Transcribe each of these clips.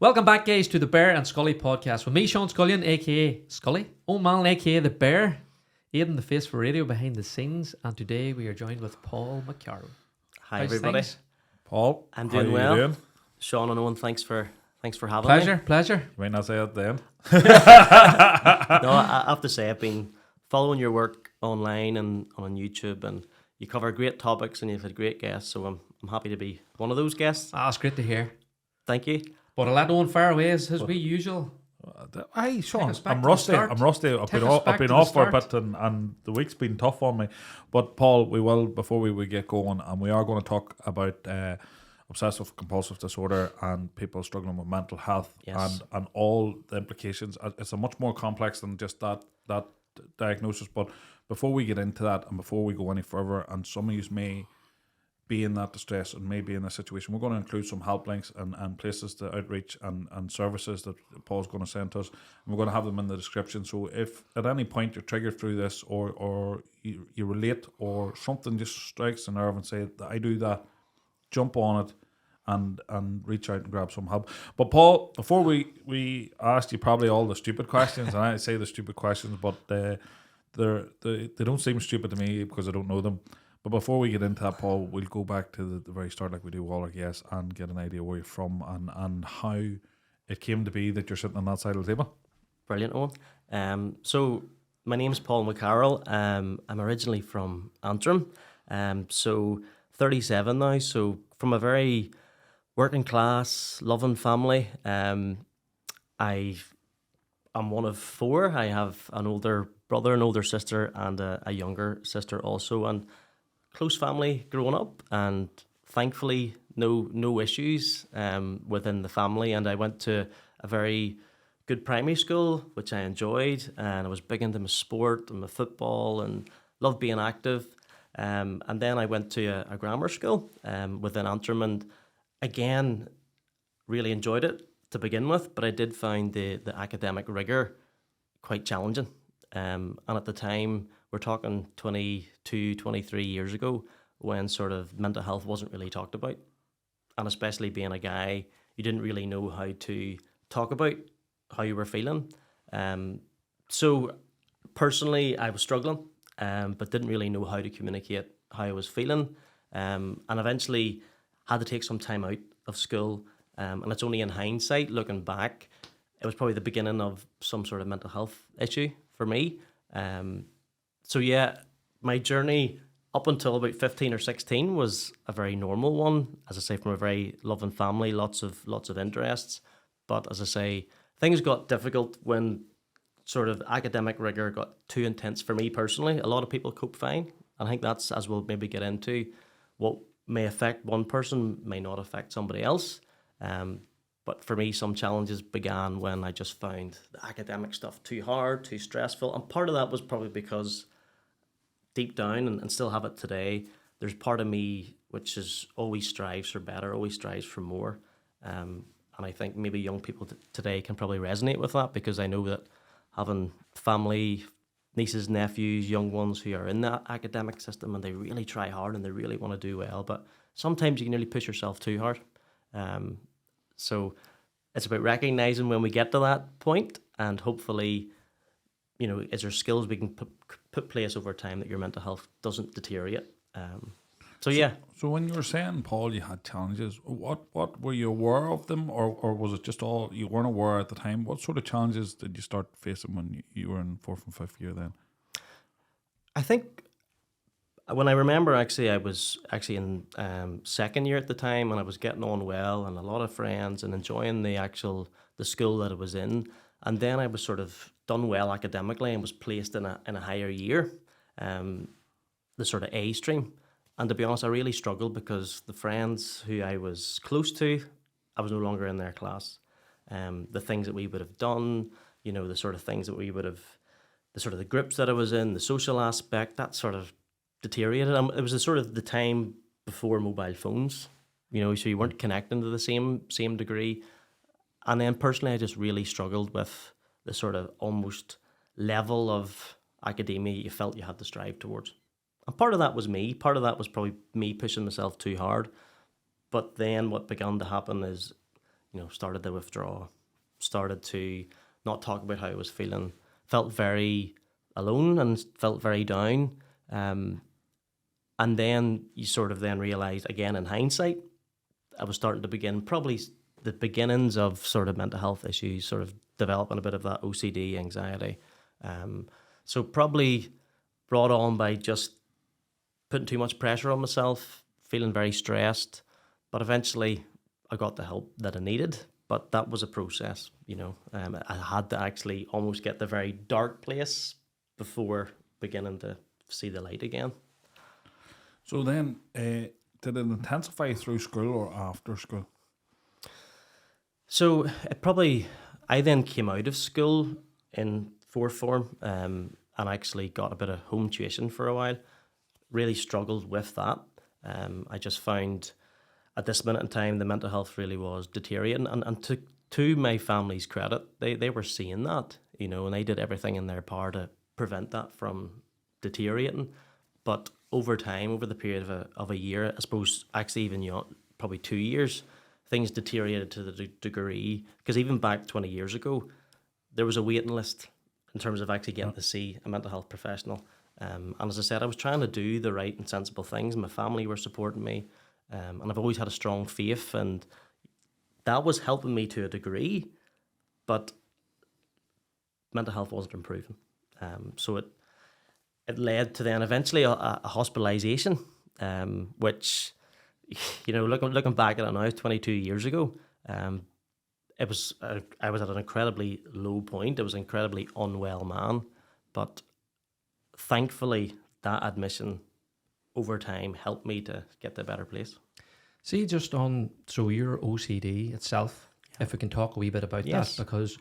Welcome back, guys, to the Bear and Scully podcast with me, Sean Scullion, aka Scully, O'Malley, aka the Bear, Aidan, the face for radio behind the scenes, and today we are joined with Paul McCarroll. Hi, everybody. Things? Paul, I'm doing how well. You doing? Sean and Owen, thanks for having me. Pleasure. You might not say it at the end. No, I have to say I've been following your work online and on YouTube, and you cover great topics and you've had great guests. So I'm happy to be one of those guests. Ah, it's great to hear. Thank you. But I'll let Owen fire away as we usual. Hey, Sean, us back I'm to the rusty. start. I'm rusty. I've Take been, us I've back been to the off for a start. bit, and the week's been tough on me. But Paul, we will before we get going, and we are going to talk about obsessive compulsive disorder and people struggling with mental health, Yes. and all the implications. It's a much more complex than just that diagnosis. But before we get into that, and before we go any further, and some of you may be in that distress and maybe in a situation, we're going to include some help links and places to outreach and services that Paul's going to send to us, and we're going to have them in the description. So if at any point you're triggered through this, or you relate, or something just strikes a nerve and say, I do that, jump on it and reach out and grab some help. But Paul, before we asked you probably all the stupid questions, and I say the stupid questions, but they don't seem stupid to me because I don't know them. But before we get into that, Paul, we'll go back to the very start like we do with all our guests and get an idea where you're from and how it came to be that you're sitting on that side of the table. Brilliant, Owen. So my name's Paul McCarroll. I'm originally from Antrim. So 37 now. So from a very working class, loving family. I'm one of four. I have an older brother, an older sister, and a younger sister also. And close family growing up, and thankfully no issues within the family. And I went to a very good primary school, which I enjoyed, and I was big into my sport and my football and loved being active. And then I went to a grammar school within Antrim, and again really enjoyed it to begin with, but I did find the academic rigor quite challenging. And at the time, we're talking 22, 23 years ago, when sort of mental health wasn't really talked about. And especially being a guy, you didn't really know how to talk about how you were feeling. So personally, I was struggling, but didn't really know how to communicate how I was feeling. And eventually had to take some time out of school. And it's only in hindsight, looking back, it was probably the beginning of some sort of mental health issue for me. So yeah, my journey up until about 15 or 16 was a very normal one. As I say, from a very loving family, lots of interests. But as I say, things got difficult when sort of academic rigor got too intense for me personally. A lot of people cope fine. And I think that's, as we'll maybe get into, what may affect one person may not affect somebody else. But for me, some challenges began when I just found the academic stuff too hard, too stressful. And part of that was probably because deep down, and still have it today, there's part of me which is always strives for better, always strives for more. And I think maybe young people today can probably resonate with that, because I know that having family, nieces, nephews, young ones who are in that academic system, and they really try hard and they really want to do well, but sometimes you can nearly push yourself too hard. So it's about recognizing when we get to that point, and hopefully, is there skills we can put place over time that your mental health doesn't deteriorate. So when you were saying, Paul, you had challenges, what were you aware of them, or was it just all you weren't aware at the time? What sort of challenges did you start facing when you were in fourth and fifth year then? I think when I remember, actually, I was actually in second year at the time, and I was getting on well and a lot of friends and enjoying the school that I was in. And then I was sort of done well academically and was placed in a higher year, the sort of A stream. And to be honest, I really struggled because the friends who I was close to, I was no longer in their class. The things that we would have done, the sort of things that we would have, the sort of the groups that I was in, the social aspect, that sort of deteriorated. It was the time before mobile phones, so you weren't connecting to the same degree. And then personally, I just really struggled with the sort of almost level of academia you felt you had to strive towards. And part of that was me. Part of that was probably me pushing myself too hard. But then what began to happen is, started to withdraw, started to not talk about how I was feeling, felt very alone and felt very down. And then you sort of then realise, again in hindsight, I was starting to begin probably the beginnings of sort of mental health issues, sort of developing a bit of that OCD, anxiety. So probably brought on by just putting too much pressure on myself, feeling very stressed. But eventually I got the help that I needed. But that was a process, I had to actually almost get the very dark place before beginning to see the light again. So then, did it intensify through school or after school? So I then came out of school in fourth form and actually got a bit of home tuition for a while. Really struggled with that. I just found at this minute in time the mental health really was deteriorating. And to my family's credit, they were seeing that, and they did everything in their power to prevent that from deteriorating. But over time, over the period of a year, I suppose actually even probably 2 years, things deteriorated to the degree, because even back 20 years ago, there was a waiting list in terms of actually getting to see a mental health professional. And as I said, I was trying to do the right and sensible things. My family were supporting me, and I've always had a strong faith, and that was helping me to a degree, but mental health wasn't improving. So it led to then eventually a hospitalisation, which, looking back at it now, 22 years ago, I was at an incredibly low point. I was an incredibly unwell man, but thankfully that admission over time helped me to get to a better place. See, so your OCD itself, if we can talk a wee bit about Yes. that, because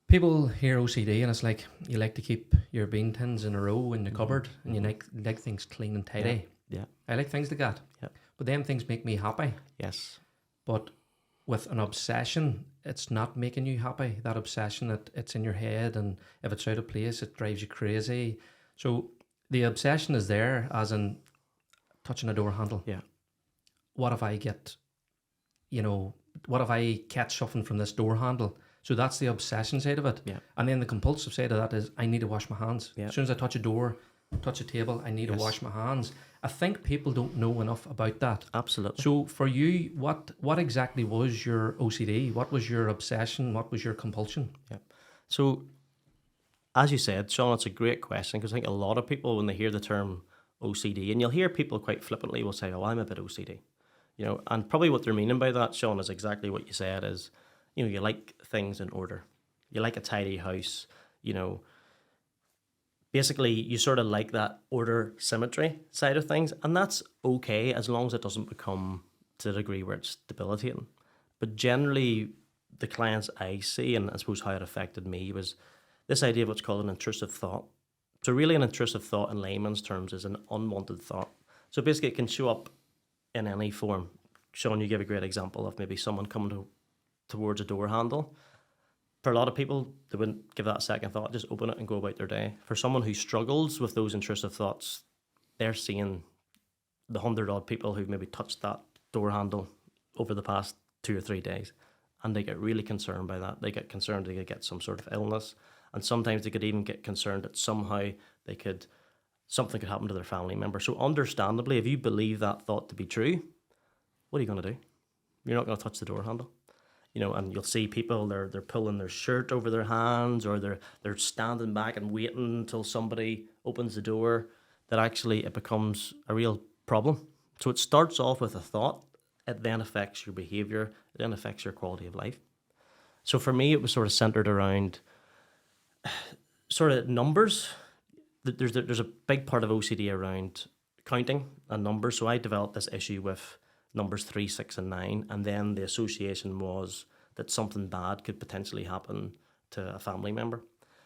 people hear OCD and it's like you like to keep your bean tins in a row in the cupboard, and you like things clean and tidy. Yeah. I like things like that. Yeah. But them things make me happy. Yes. But with an obsession, it's not making you happy. That obsession, it's in your head, and if it's out of place, it drives you crazy. So the obsession is there, as in touching a door handle. Yeah. What if I catch something from this door handle? So that's the obsession side of it. Yeah. And then the compulsive side of that is I need to wash my hands. Yeah. As soon as I touch a door, touch a table, I need to wash my hands. I think people don't know enough about that. Absolutely. So for you, what exactly was your OCD? What was your obsession? What was your compulsion? Yeah. So, as you said, Sean, it's a great question, because I think a lot of people, when they hear the term OCD, and you'll hear people quite flippantly will say, "Oh, I'm a bit OCD," and probably what they're meaning by that, Sean, is exactly what you said. Is you like things in order, you like a tidy house, Basically, you sort of like that order, symmetry side of things, and that's okay as long as it doesn't become to the degree where it's debilitating. But generally, the clients I see, and I suppose how it affected me, was this idea of what's called an intrusive thought. So really an intrusive thought in layman's terms is an unwanted thought. So basically it can show up in any form. Sean, you gave a great example of maybe someone coming towards a door handle. For a lot of people, they wouldn't give that a second thought, just open it and go about their day. For someone who struggles with those intrusive thoughts, they're seeing the 100-odd people who've maybe touched that door handle over the past 2 or 3 days, and they get really concerned by that. They get concerned they could get some sort of illness, and sometimes they could even get concerned that somehow something could happen to their family member. So understandably, if you believe that thought to be true, what are you going to do? You're not going to touch the door handle. And you'll see people, they're pulling their shirt over their hands, or they're standing back and waiting until somebody opens the door, that actually it becomes a real problem. So it starts off with a thought, it then affects your behaviour, it then affects your quality of life. So for me, it was sort of centred around sort of numbers. There's a big part of OCD around counting and numbers. So I developed this issue with numbers 3, 6, and 9, and then the association was that something bad could potentially happen to a family member.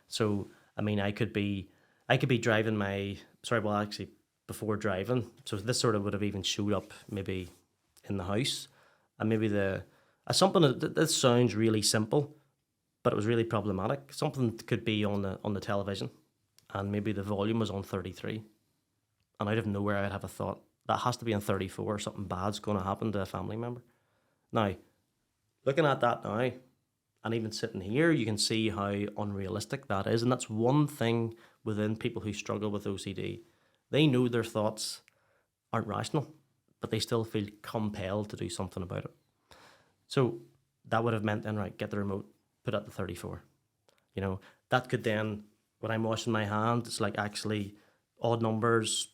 So I mean, I could be driving before driving. So this sort of would have even showed up maybe in the house, and maybe something that sounds really simple, but it was really problematic. Something could be on the television, and maybe the volume was on 33, and out of nowhere I'd have a thought, that has to be on 34, something bad's going to happen to a family member. Now, Looking at that now, and even sitting here, you can see how unrealistic that is. And that's one thing within people who struggle with OCD. They know their thoughts aren't rational, but they still feel compelled to do something about it. So that would have meant then, right, get the remote, put it to 34. You know, that could then, when I'm washing my hands, it's like actually odd numbers,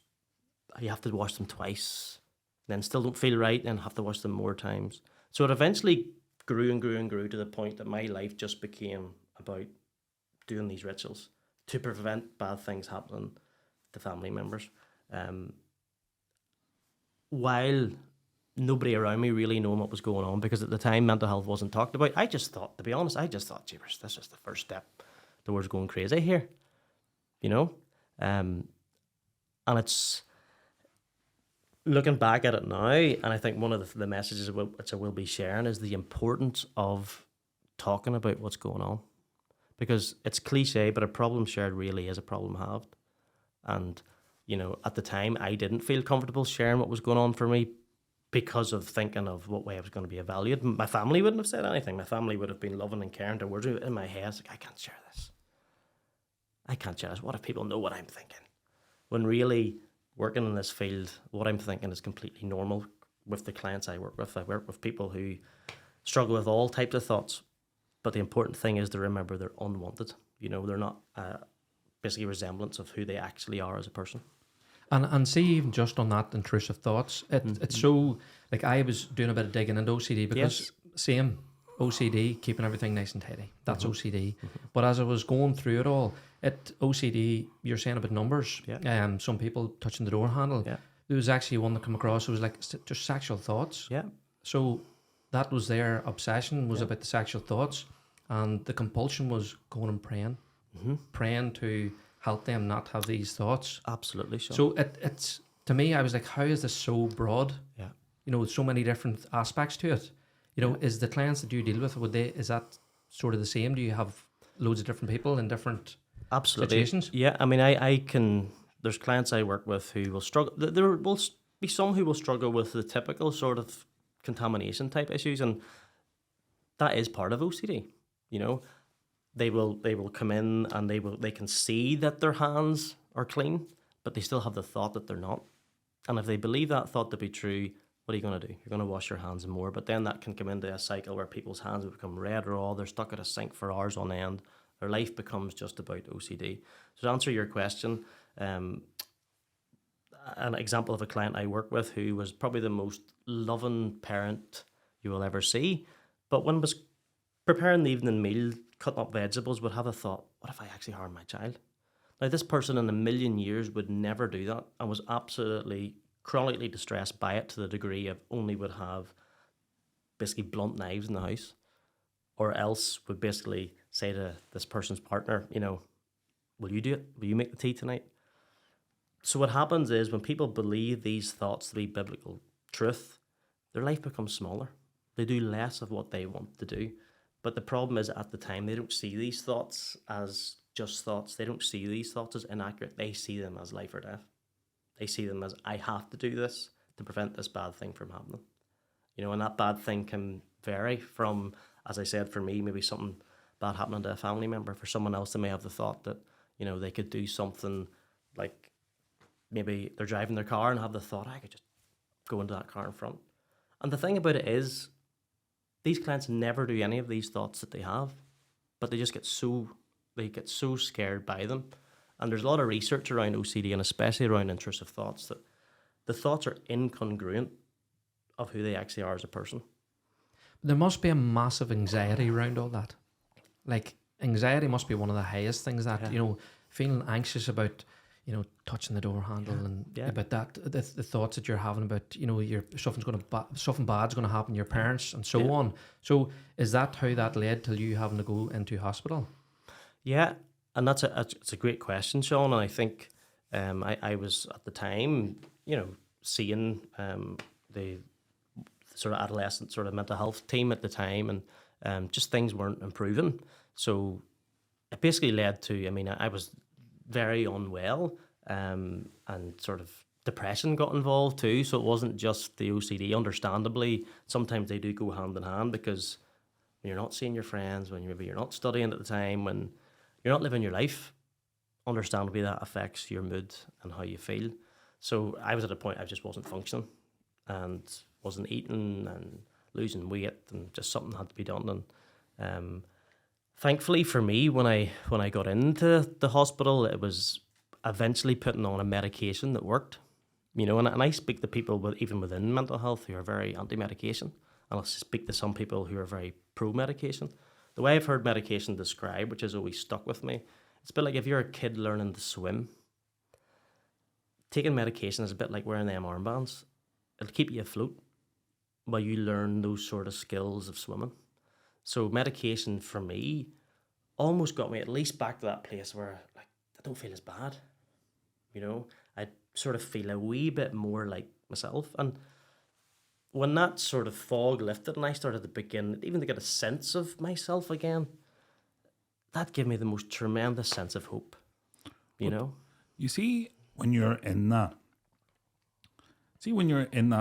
you have to wash them twice, then still don't feel right, and have to wash them more times. So it eventually grew and grew and grew to the point that my life just became about doing these rituals to prevent bad things happening to family members. While nobody around me really knowing what was going on, because at the time mental health wasn't talked about, I just thought, to be honest, jeepers, this is the first step towards going crazy here, you know? And it's looking back at it now, and I think one of the messages which I will be sharing is the importance of talking about what's going on. Because it's cliche, but a problem shared really is a problem halved. And, you know, at the time, I didn't feel comfortable sharing what was going on for me because of thinking of what way I was going to be evaluated. My family wouldn't have said anything. My family would have been loving and caring towards me. In my head, I was like, I can't share this. What if people know what I'm thinking? When really, working in this field, what I'm thinking is completely normal with the clients I work with. I work with people who struggle with all types of thoughts. But the important thing is to remember they're unwanted. You know, they're not basically a resemblance of who they actually are as a person. And see, even just on that intrusive thoughts, it's so, like, I was doing a bit of digging into OCD because same OCD, keeping everything nice and tidy. That's OCD. But as I was going through it all, OCD, you're saying about numbers. Yeah. Some people touching the door handle. Yeah. There was actually one that come across. It was like just sexual thoughts. Yeah. So that was their obsession, was about the sexual thoughts, and the compulsion was going and praying to help them not have these thoughts. Absolutely, sure. So it's, to me, I was like, how is this so broad? Yeah. You know, so many different aspects to it. You know, is the clients that you deal with, is that sort of the same? Do you have loads of different people in different situations? Yeah, I mean, I can, there's clients I work with who will struggle. There will be some who will struggle with the typical sort of contamination type issues, and that is part of OCD. You know, they will come in and they can see that their hands are clean, but they still have the thought that they're not. And if they believe that thought to be true, what are you going to do? You're going to wash your hands more. But then that can come into a cycle where people's hands become red raw. They're stuck at a sink for hours on end. Their life becomes just about OCD. So to answer your question, an example of a client I work with who was probably the most loving parent you will ever see, but when was preparing the evening meal, cutting up vegetables, would have a thought, what if I actually harm my child? Now, this person in a million years would never do that and was absolutely chronically distressed by it to the degree of only would have basically blunt knives in the house, or else would basically say to this person's partner, you know, will you do it? Will you make the tea tonight? So what happens is when people believe these thoughts to be biblical truth, their life becomes smaller. They do less of what they want to do. But the problem is at the time, they don't see these thoughts as just thoughts. They don't see these thoughts as inaccurate. They see them as life or death. They see them as, I have to do this to prevent this bad thing from happening. You know, and that bad thing can vary from, as I said, for me, maybe something bad happening to a family member. For someone else, they may have the thought that, you know, they could do something like maybe they're driving their car and have the thought, I could just go into that car in front. And the thing about it is, these clients never do any of these thoughts that they have, but they just get so scared by them. And there's a lot of research around OCD and especially around intrusive thoughts that the thoughts are incongruent of who they actually are as a person. There must be a massive anxiety around all that. Like, anxiety must be one of the highest things that, you know, feeling anxious about, you know, touching the door handle and about that, the thoughts that you're having about, you know, something bad's going to happen to your parents and so on. So is that how that led to you having to go into hospital? Yeah, and it's a great question, Sean. And I think I was at the time, you know, seeing the sort of adolescent sort of mental health team at the time, and just things weren't improving. So it basically led to, I mean, I was very unwell, and sort of depression got involved too. So it wasn't just the OCD. Understandably, sometimes they do go hand in hand because when you're not seeing your friends, when maybe you're not studying at the time, when you're not living your life, understandably that affects your mood and how you feel. So I was at a point I just wasn't functioning and wasn't eating and losing weight, and just something had to be done. And thankfully for me, when I got into the hospital, it was eventually putting on a medication that worked. And I speak to people even within mental health who are very anti-medication, and I'll speak to some people who are very pro-medication. The way I've heard medication described, which has always stuck with me, it's a bit like if you're a kid learning to swim. Taking medication is a bit like wearing them armbands. It'll keep you afloat while you learn those sort of skills of swimming. So medication for me almost got me at least back to that place where I don't feel as bad. I sort of feel a wee bit more like myself. And when that sort of fog lifted and I started to begin even to get a sense of myself again, that gave me the most tremendous sense of hope. You see, when you're in that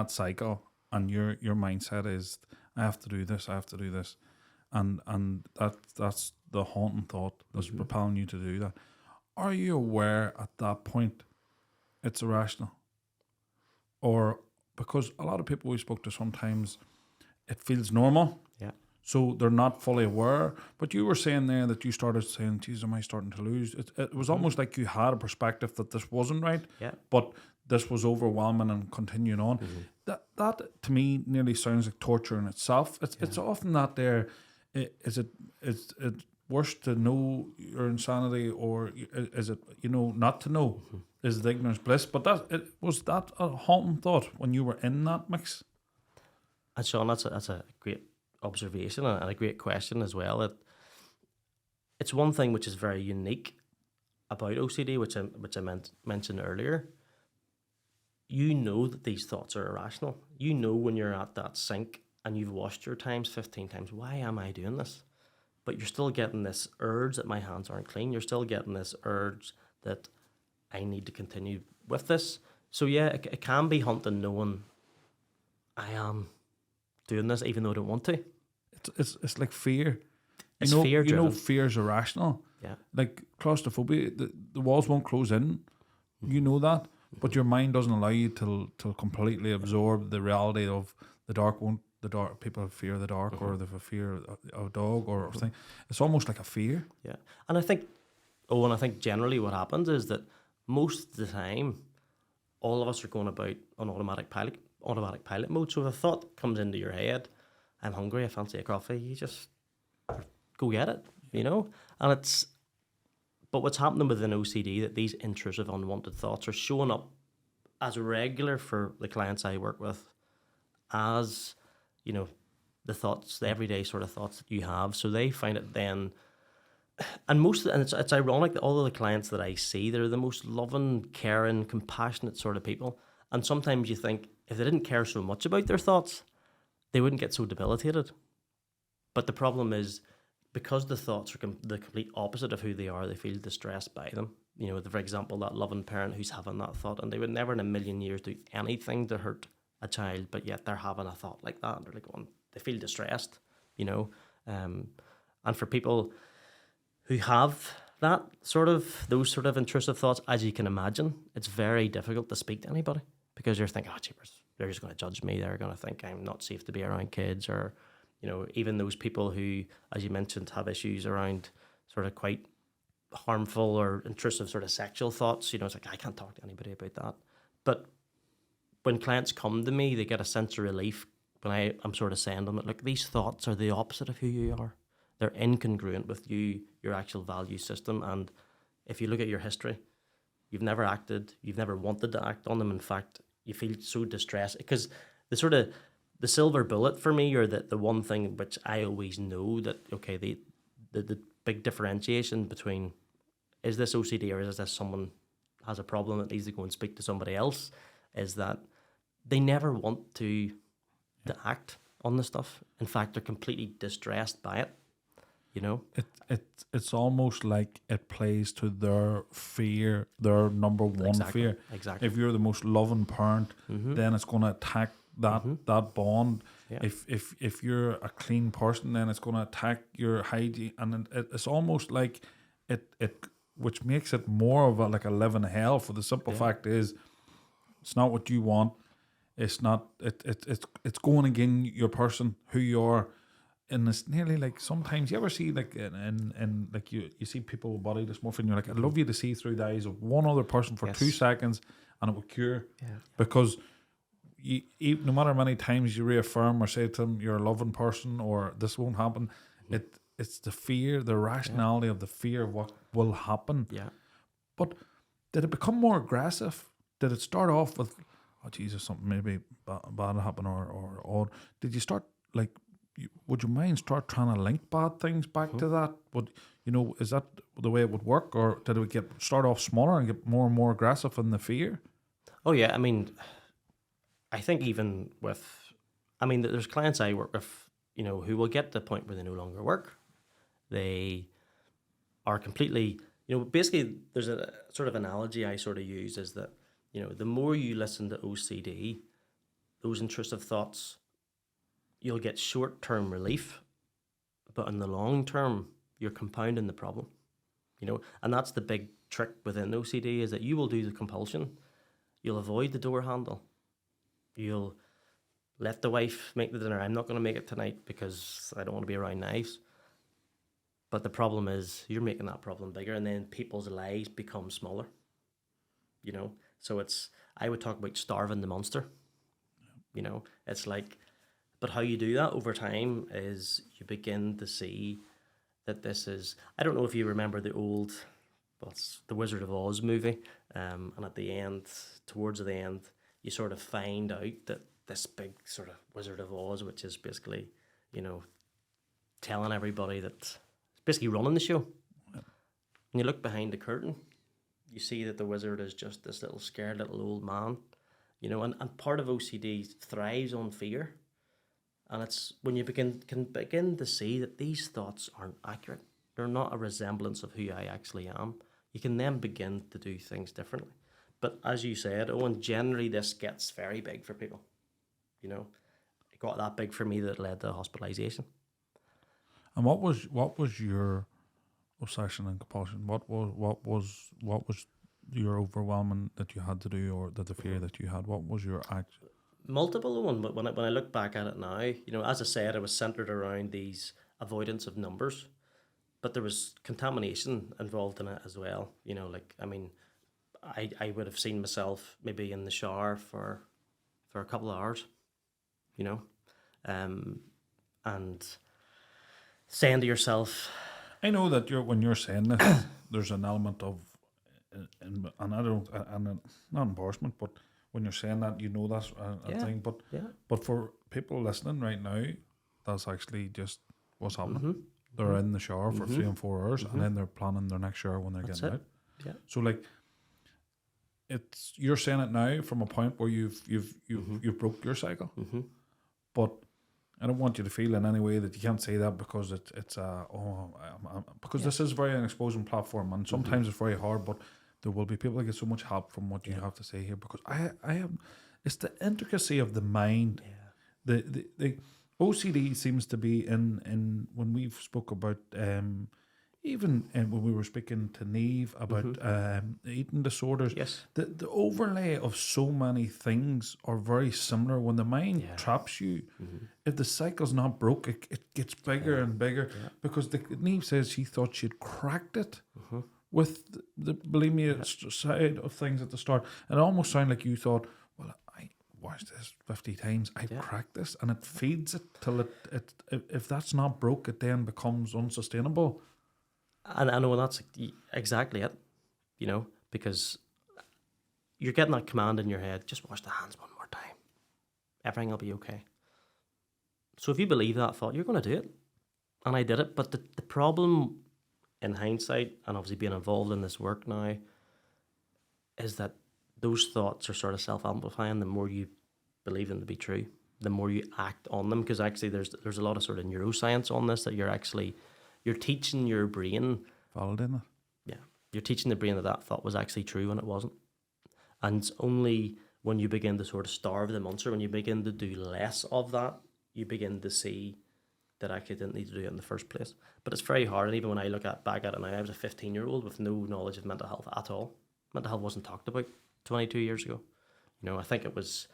cycle and your mindset is, I have to do this, and that's the haunting thought that's propelling you to do that. Are you aware at that point it's irrational? Or because a lot of people we spoke to, sometimes it feels normal. Yeah. So they're not fully aware. But you were saying there that you started saying, geez, am I starting to lose? It was almost like you had a perspective that this wasn't right. Yeah. But this was overwhelming and continuing on. That to me nearly sounds like torture in itself. It's often that there, is it worse to know your insanity, or is it, not to know? Is the ignorance bliss? But was that a haunting thought when you were in that mix? And Sean, that's a great observation and a great question as well. It's one thing which is very unique about OCD, which I mentioned earlier. That these thoughts are irrational. When you're at that sink and you've washed your times 15 times, why am I doing this? But you're still getting this urge that my hands aren't clean. You're still getting this urge that I need to continue with this. So yeah, it can be haunting knowing I am doing this even though I don't want to. It's like fear. It's fear driven. Fear is irrational. Yeah. Like claustrophobia, the walls won't close in. You know that. But your mind doesn't allow you to completely absorb the reality of the dark. People fear the dark, or they have a fear of a dog or something. It's almost like a fear. Yeah. And I think generally what happens is that most of the time, all of us are going about on automatic pilot mode. So if a thought comes into your head, I'm hungry, I fancy a coffee, you just go get it, And but what's happening within OCD, that these intrusive, unwanted thoughts are showing up as regular for the clients I work with as, the thoughts, the everyday sort of thoughts that you have. So they find it then, and it's ironic that all of the clients that I see, they're the most loving, caring, compassionate sort of people. And sometimes you think if they didn't care so much about their thoughts, they wouldn't get so debilitated. But the problem is, because the thoughts are the complete opposite of who they are, they feel distressed by them. For example, that loving parent who's having that thought, and they would never in a million years do anything to hurt a child, but yet they're having a thought like that, and they're like, they feel distressed, And for people who have those sort of intrusive thoughts, as you can imagine, it's very difficult to speak to anybody, because you're thinking, jeepers, they're just going to judge me. They're going to think I'm not safe to be around kids, or even those people who, as you mentioned, have issues around sort of quite harmful or intrusive sort of sexual thoughts. It's like, I can't talk to anybody about that. But when clients come to me, they get a sense of relief when I'm sort of saying to them, look, these thoughts are the opposite of who you are. They're incongruent with your actual value system. And if you look at your history, you've never acted, you've never wanted to act on them. In fact, you feel so distressed, because the silver bullet for me, or the one thing which I always know that, okay, the big differentiation between, is this OCD or is this someone has a problem that needs to go and speak to somebody else, is that they never want to act on the stuff. In fact, they're completely distressed by it. It's almost like it plays to their fear, their number one fear. Exactly. If you're the most loving parent, then it's going to attack that bond. Yeah. If you're a clean person, then it's going to attack your hygiene, and it's almost like it which makes it more of like a living hell. For the simple fact is, it's not what you want. It's not. It's going against your person, who you are. And it's nearly like, sometimes you ever see like in like you see people with body dysmorphia, and you're like, I'd love you to see through the eyes of one other person for 2 seconds, and it will cure. Because no matter how many times you reaffirm or say to them you're a loving person or this won't happen, it's the fear, the rationality of the fear of what will happen. But did it become more aggressive? Did it start off with, oh Jesus, something maybe bad happen, or did you start like, would your mind start trying to link bad things back to that? Would is that the way it would work, or did it start off smaller and get more and more aggressive in the fear? Oh yeah, I mean, I think even with, I mean, there's clients I work with, who will get to the point where they no longer work. They are completely, basically there's a sort of analogy I sort of use is that, the more you listen to OCD, those intrusive thoughts, you'll get short-term relief, but in the long term, you're compounding the problem, and that's the big trick within OCD, is that you will do the compulsion, you'll avoid the door handle, you'll let the wife make the dinner. I'm not going to make it tonight because I don't want to be around knives. But the problem is you're making that problem bigger, and then people's lives become smaller, So I would talk about starving the monster, It's like, but how you do that over time is you begin to see that this is, I don't know if you remember the old, it's the Wizard of Oz movie, and at the end, towards the end, you sort of find out that this big sort of Wizard of Oz, which is basically, telling everybody that it's basically running the show. When you look behind the curtain, you see that the wizard is just this little scared little old man, and part of OCD thrives on fear. And it's when you can begin to see that these thoughts aren't accurate. They're not a resemblance of who I actually am. You can then begin to do things differently. But as you said, Owen, generally this gets very big for people. It got that big for me that led to hospitalisation. And what was your obsession and compulsion? What was your overwhelming that you had to do, or the fear that you had? What was your act? Multiple one, but when I look back at it now, as I said, it was centered around these avoidance of numbers, but there was contamination involved in it as well. I would have seen myself maybe in the shower for a couple of hours, and saying to yourself, I know that when you're saying this, there's an element of, and I don't, and not embarrassment, but when you're saying that, that's a thing. But for people listening right now, that's actually just what's happening. They're in the shower for 3 and 4 hours, and then they're planning their next shower when they're getting out. Yeah. So like, you're saying it now from a point where you've broke your cycle, but I don't want you to feel in any way that you can't say that, because because this is very an exposing platform, and sometimes it's very hard, but there will be people that get so much help from what you have to say here, because I am. It's the intricacy of the mind. The OCD seems to be in when we've spoke about even when we were speaking to Neve about eating disorders. Yes. The overlay of so many things are very similar. When the mind traps you, if the cycle's not broke, it gets bigger and bigger. Because Neve says she thought she'd cracked it with the bulimia side of things at the start. And it almost sounded like you thought, well, I watched this 50 times, I've cracked this, and it feeds it till it if that's not broke, it then becomes unsustainable. And I know that's exactly it, because you're getting that command in your head, just wash the hands one more time. Everything will be okay. So if you believe that thought, you're going to do it. And I did it. But the problem in hindsight, and obviously being involved in this work now, is that those thoughts are sort of self-amplifying. The more you believe them to be true, the more you act on them. Because actually there's a lot of sort of neuroscience on this, that you're teaching your brain. Validating it. Yeah. You're teaching the brain that thought was actually true when it wasn't. And it's only when you begin to sort of starve the monster, when you begin to do less of that, you begin to see that I actually didn't need to do it in the first place. But it's very hard, and even when I look back at it now, I was a 15-year-old with no knowledge of mental health at all. Mental health wasn't talked about 22 years ago. You know, I think it was,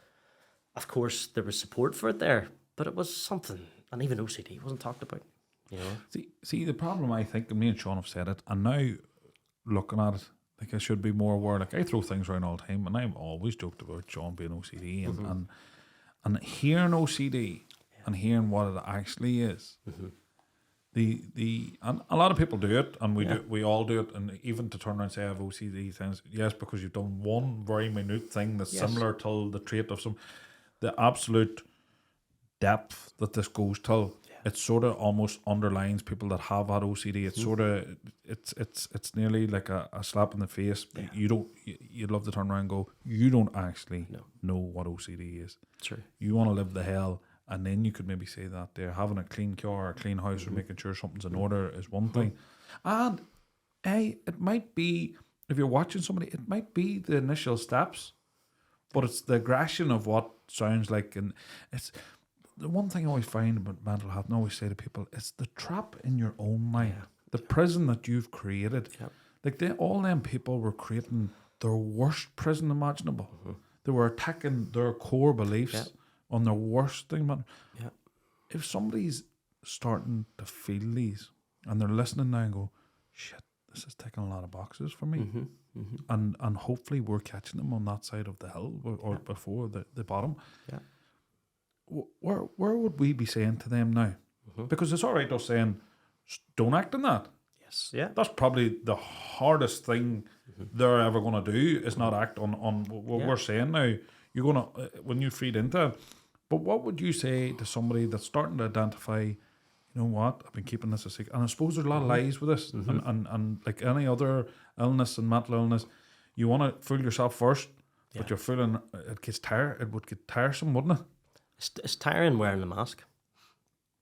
of course, there was support for it there, but it was something, and even OCD wasn't talked about. You know, see the problem, I think, and me and Sean have said it, and now looking at it, like I should be more aware. Like I throw things around all the time, and I've always joked about Sean being OCD, and hearing OCD and hearing what it actually is. And a lot of people do it, and we all do it, and even to turn around and say I have OCD things, yes, because you've done one very minute thing that's similar to the trait of the absolute depth that this goes to. It sort of almost underlines people that have had OCD. It's sort of it's nearly like a slap in the face. You'd love to turn around and go, you don't actually know what OCD is. True. You want to live the hell. And then you could maybe say that there, having a clean car or a clean house or making sure something's in order is one thing. And it might be, if you're watching somebody, it might be the initial steps, but it's the aggression of what sounds like. And it's the one thing I always find about mental health, and I always say to people, it's the trap in your own mind, the prison that you've created. Like all them people were creating their worst prison imaginable. They were attacking their core beliefs on their worst thing. But if somebody's starting to feel these and they're listening now and go, shit, this is ticking a lot of boxes for me, and hopefully we're catching them on that side of the hill or before the bottom, where would we be saying to them now? Because it's all right us saying don't act on that. That's probably the hardest thing they're ever going to do, is not act on what we're saying now. You're going to, when you feed into it. But what would you say to somebody that's starting to identify, you know what, I've been keeping this a secret? And I suppose there's a lot of lies with this. And like any other illness and mental illness, you want to fool yourself first, but you're fooling, it would get tiresome, wouldn't it? It's tiring wearing the mask.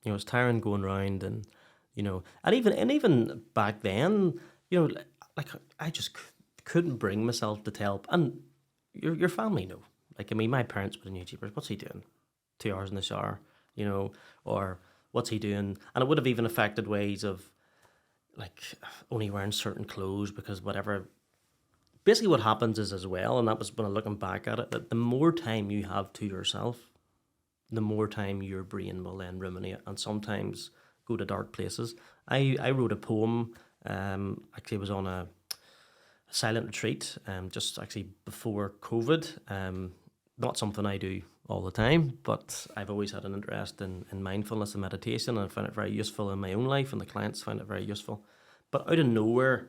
You know, it's tiring going around, and you know, and even back then, you know, like I just couldn't bring myself to tell. And your family know. Like, I mean, my parents would have knew, what's he doing? 2 hours in the shower, you know, or what's he doing? And it would have even affected ways of like only wearing certain clothes because whatever. Basically, what happens is as well, and that was when I'm looking back at it, that the more time you have to yourself, the more time your brain will then ruminate and sometimes go to dark places. I wrote a poem, actually it was on a silent retreat, just actually before COVID. Not something I do all the time, but I've always had an interest in mindfulness and meditation, and I found it very useful in my own life, and the clients found it very useful. But out of nowhere,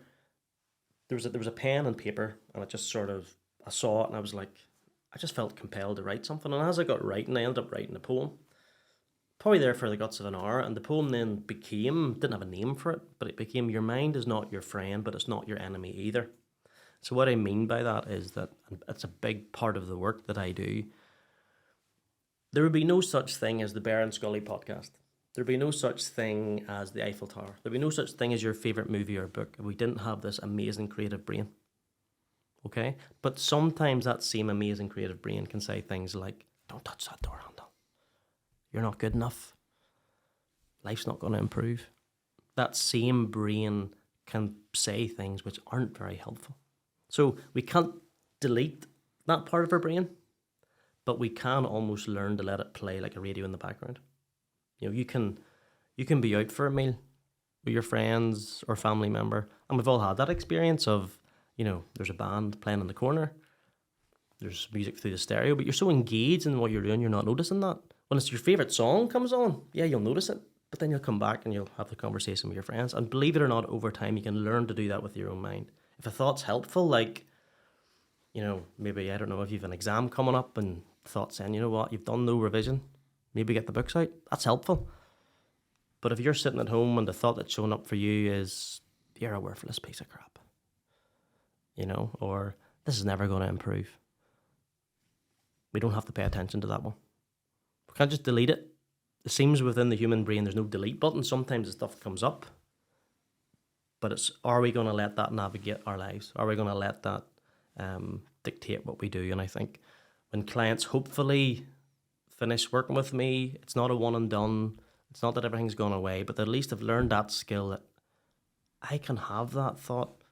there was a pen and paper, and it just sort of, I saw it, and I was like, I just felt compelled to write something. And as I got writing, I ended up writing a poem. Probably there for the guts of an hour, and the poem then didn't have a name for it, but it became, your mind is not your friend, but it's not your enemy either. So what I mean by that is that, and it's a big part of the work that I do, there would be no such thing as the Bear and Scully podcast. There'd be no such thing as the Eiffel Tower. There'd be no such thing as your favourite movie or book if we didn't have this amazing creative brain. Okay? But sometimes that same amazing creative brain can say things like, don't touch that door handle. You're not good enough. Life's not going to improve. That same brain can say things which aren't very helpful. So we can't delete that part of our brain, but we can almost learn to let it play like a radio in the background. You know, you can be out for a meal with your friends or family member, and we've all had that experience of, you know, there's a band playing in the corner, there's music through the stereo, but you're so engaged in what you're doing, you're not noticing that. When it's your favourite song comes on, yeah, you'll notice it, but then you'll come back and you'll have the conversation with your friends. And believe it or not, over time, you can learn to do that with your own mind. If a thought's helpful, like, you know, maybe, I don't know, if you've an exam coming up and thought saying, you know what, you've done no revision, maybe get the books out, that's helpful. But if you're sitting at home and the thought that's showing up for you is, you're a worthless piece of crap, you know, or this is never going to improve, we don't have to pay attention to that one. We can't just delete it. It seems within the human brain there's no delete button. Sometimes the stuff comes up, but it's, are we going to let that navigate our lives? Are we going to let that dictate what we do? And I think when clients hopefully finished working with me. It's not a one and done. It's not that everything's gone away, but at least I've learned that skill that I can have that thought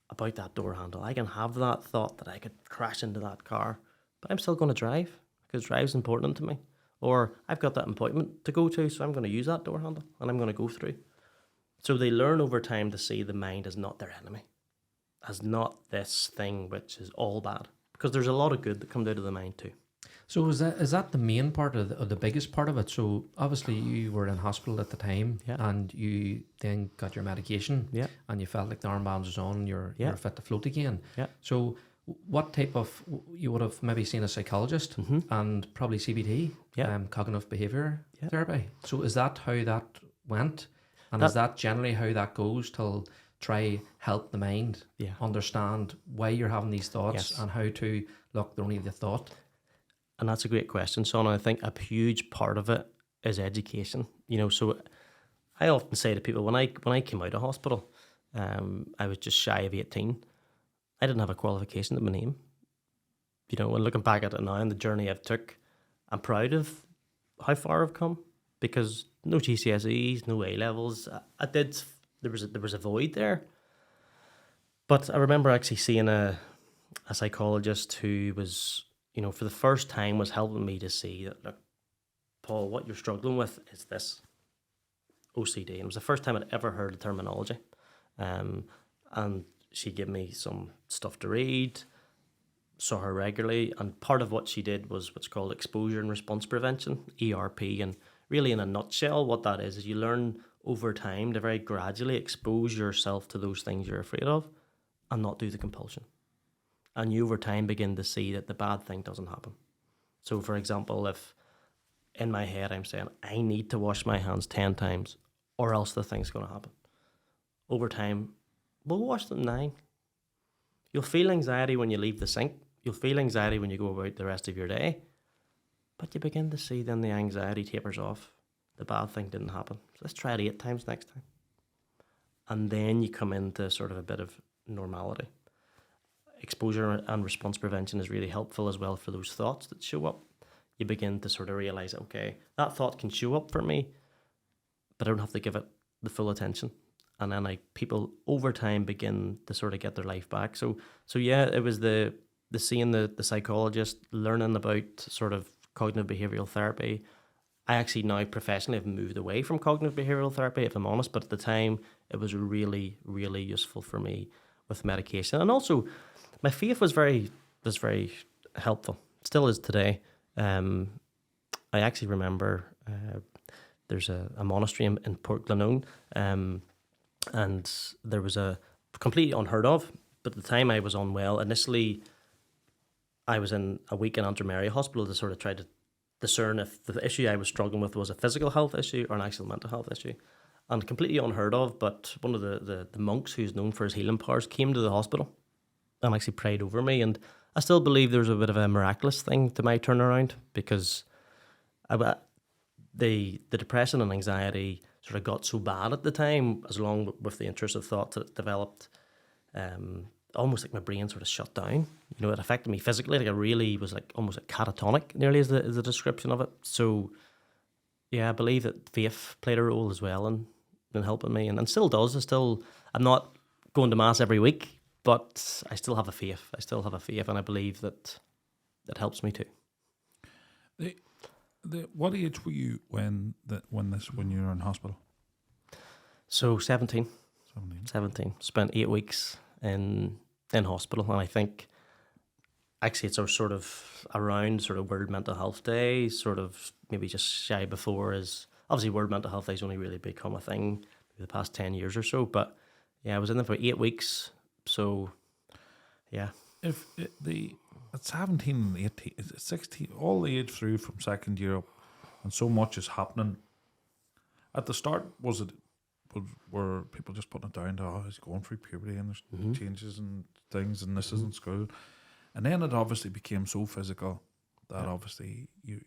about that door handle. I can have that thought that I could crash into that car, but I'm still going to drive because drive's important to me. Or I've got that appointment to go to, so I'm going to use that door handle and I'm going to go through. So they learn over time to see the mind as not their enemy, as not this thing which is all bad. Because there's a lot of good that comes out of the mind too. So is that the main part of the biggest part of it? So obviously you were in hospital at the time, Yeah. and you then got your medication, Yeah. and you felt like the armbands was on, you're fit to float again. Yeah. So what type of, you would have maybe seen a psychologist and probably CBT, Yeah. cognitive behavior Yeah. therapy. So is that how that went? And is that generally how that goes till try help the mind Yeah. understand why you're having these thoughts Yes. and how to look, they're only the thought? And that's a great question, Sean. I think a huge part of it is education. So I often say to people, when I came out of hospital, I was just shy of 18. I didn't have a qualification to my name. When looking back at it now and the journey I've took, I'm proud of how far I've come, because no GCSEs, no A levels. There was a void there. But I remember actually seeing a psychologist who was, for the first time was helping me to see that, look, Paul, what you're struggling with is this OCD. And it was the first time I'd ever heard the terminology. And she gave me some stuff to read, saw her regularly. And part of what she did was what's called exposure and response prevention, ERP. And really, in a nutshell, what that is you learn over time to very gradually expose yourself to those things you're afraid of and not do the compulsion. And you over time begin to see that the bad thing doesn't happen. So for example, if in my head I'm saying, I need to wash my hands 10 times or else the thing's going to happen. Over time, we'll wash them 9. You'll feel anxiety when you leave the sink. You'll feel anxiety when you go about the rest of your day. But you begin to see then the anxiety tapers off. The bad thing didn't happen. So let's try it 8 times next time. And then you come into sort of a bit of normality. Exposure and response prevention is really helpful as well for those thoughts that show up. You begin to sort of realize, okay, that thought can show up for me, but I don't have to give it the full attention. And then people over time begin to sort of get their life back. So yeah, it was the seeing the psychologist, learning about sort of cognitive behavioral therapy. I actually now professionally have moved away from cognitive behavioral therapy, if I'm honest, but at the time it was really, really useful for me with medication. And also my faith was very helpful. Still is today. I actually remember there's a monastery in Port Glenone, and there was a completely unheard of, but at the time I was unwell. Initially, I was in a week in Antrim Area Hospital to sort of try to discern if the issue I was struggling with was a physical health issue or an actual mental health issue. And completely unheard of, but one of the monks who's known for his healing powers came to the hospital and actually prayed over me. And I still believe there's a bit of a miraculous thing to my turnaround, because the depression and anxiety sort of got so bad at the time, as along with the intrusive thoughts that developed, almost like my brain sort of shut down. It affected me physically. Like I really was like almost like catatonic, nearly is the description of it. So yeah, I believe that faith played a role as well in helping me, and still does. I'm not going to mass every week, but I still have a faith. And I believe that helps me too. What age were you when you were in hospital? So 17. 17. Spent 8 weeks in hospital, and I think actually it's sort of around sort of World Mental Health Day, sort of maybe just shy before, is obviously World Mental Health Day has only really become a thing maybe the past 10 years or so, but yeah, I was in there for 8 weeks, so yeah. If at 17 and 18, 16, all the age through from second year up, and so much is happening. At the start, were people just putting it down to, he's going through puberty and there's changes and things, and this isn't school, and then it obviously became so physical that obviously you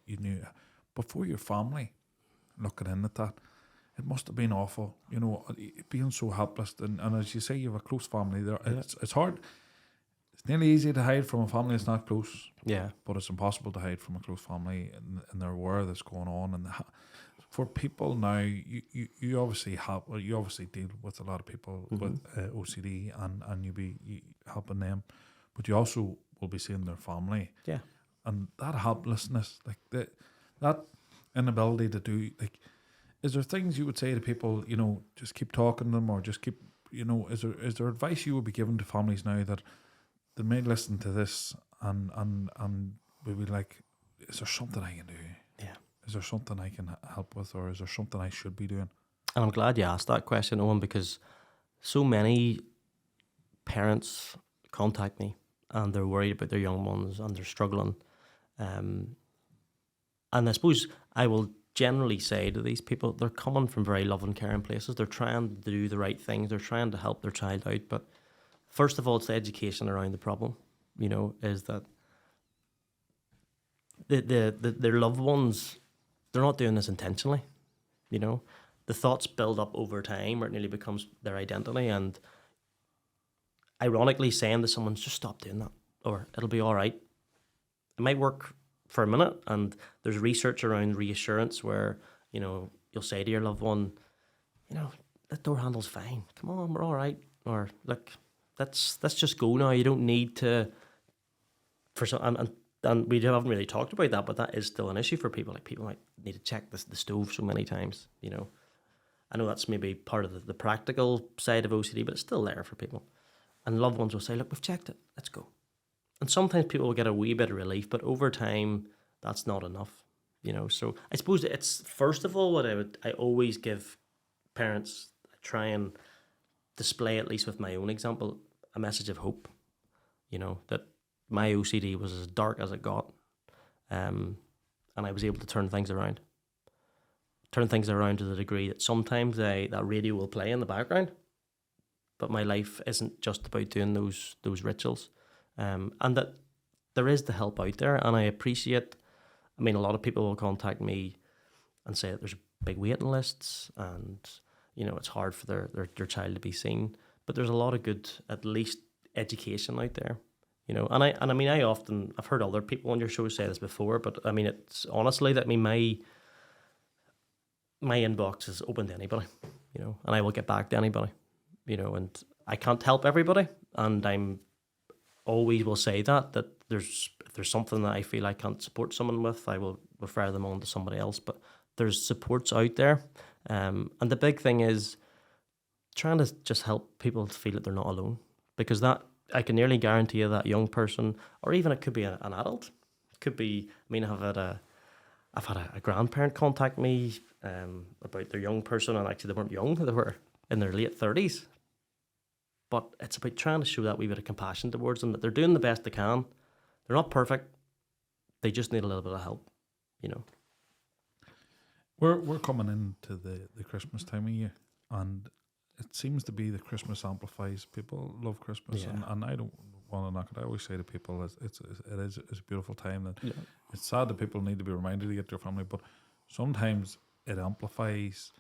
knew, but for your family looking in at that, it must have been awful, being so helpless, and as you say, you have a close family there. It's hard. it's nearly easy to hide from a family that's not close, Yeah. but it's impossible to hide from a close family, and they're aware that's going on. And for people now, you obviously you obviously deal with a lot of people with OCD, and you helping them, but you also will be seeing their family. Yeah. And that helplessness, like that inability to do, like, is there things you would say to people, just keep talking to them, or just keep, is there advice you would be giving to families now that they may listen to this and will be like, is there something I can do? Yeah. Is there something I can help with, or is there something I should be doing? And I'm glad you asked that question, Owen, because so many parents contact me and they're worried about their young ones and they're struggling. And I suppose I will generally say to these people, they're coming from very loving, caring places. They're trying to do the right things. They're trying to help their child out. But first of all, it's the education around the problem, is that their loved ones, they're not doing this intentionally, The thoughts build up over time where it nearly becomes their identity. And ironically, saying to someone, just stop doing that, or it'll be all right. It might work for a minute, and there's research around reassurance where, you'll say to your loved one, that door handle's fine. Come on, we're all right. Or, look, let's just go now. You don't need to, and we haven't really talked about that, but that is still an issue for people. Like, people might need to check the stove so many times, I know that's maybe part of the practical side of OCD, but it's still there for people. And loved ones will say, look, we've checked it, let's go. And sometimes people will get a wee bit of relief, but over time, that's not enough, So I suppose it's, first of all, what I always give parents, I try and display, at least with my own example, a message of hope, that my OCD was as dark as it got. And I was able to turn things around to the degree that sometimes that radio will play in the background, but my life isn't just about doing those rituals. And that there is the help out there, and I appreciate. I mean, a lot of people will contact me and say that there's big waiting lists, and it's hard for their child to be seen. But there's a lot of good, at least, education out there, And I've heard other people on your show say this before, but I mean, it's honestly that my inbox is open to anybody, and I will get back to anybody, And I can't help everybody, and I'm always will say that if there's something that I feel I can't support someone with, I will refer them on to somebody else. But there's supports out there, and the big thing is trying to just help people feel that they're not alone, because that, I can nearly guarantee you, that young person, or even it could be an adult, it could be. I mean, I've had a grandparent contact me about their young person, and actually they weren't young; they were in their late 30s. But it's about trying to show that wee bit of compassion towards them, that they're doing the best they can. They're not perfect. They just need a little bit of help, We're coming into the Christmas time of year, and it seems to be that Christmas amplifies. People love Christmas, and I don't want to knock it. I always say to people, it is a beautiful time. That it's sad that people need to be reminded to get their family, but sometimes it amplifies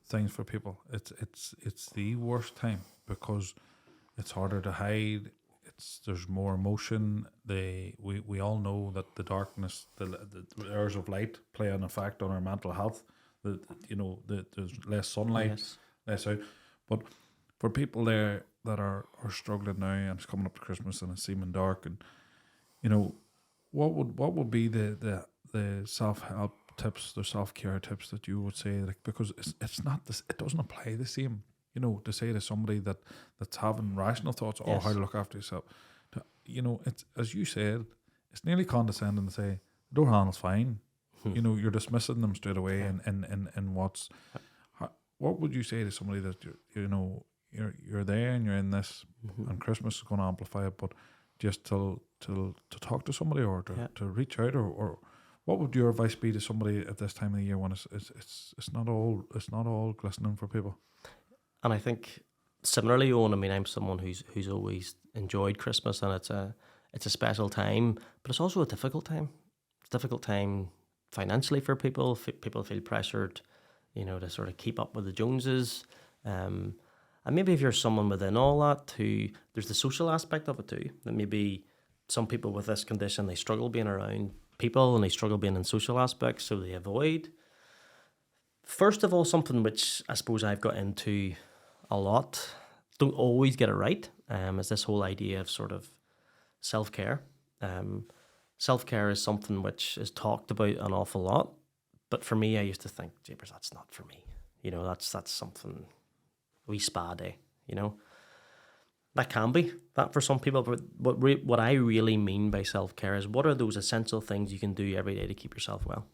things for people. It's the worst time because it's harder to hide. There's more emotion. We all know that the darkness, the hours of light play an effect on our mental health. There's less sunlight, less out. But for people there that are struggling now, and it's coming up to Christmas and it's seeming dark, and what would be the self-help tips, the self-care tips that you would say, like, because it's not this, it doesn't apply the same, to say to somebody that's having rational thoughts, how to look after yourself. It's, as you said, it's nearly condescending to say the door handle's fine. You're dismissing them straight away, and what would you say to somebody that you're there and you're in this, and Christmas is going to amplify it, but just to talk to somebody, or to reach out, or what would your advice be to somebody at this time of the year when it's not all glistening for people? And I think similarly, Owen, I'm someone who's always enjoyed Christmas, and it's a special time, but it's also a difficult time. It's a difficult time financially for people. People feel pressured, to sort of keep up with the Joneses. And maybe if you're someone within all that who, there's the social aspect of it too, that maybe some people with this condition, they struggle being around people and they struggle being in social aspects, so they avoid. First of all, something which I suppose I've got into a lot, don't always get it right, is this whole idea of sort of self-care. Self-care is something which is talked about an awful lot, but for me, I used to think, jeepers, that's not for me. You know, that's something, wee spa day, you know. That can be that for some people, but what I really mean by self-care is what are those essential things you can do every day to keep yourself well?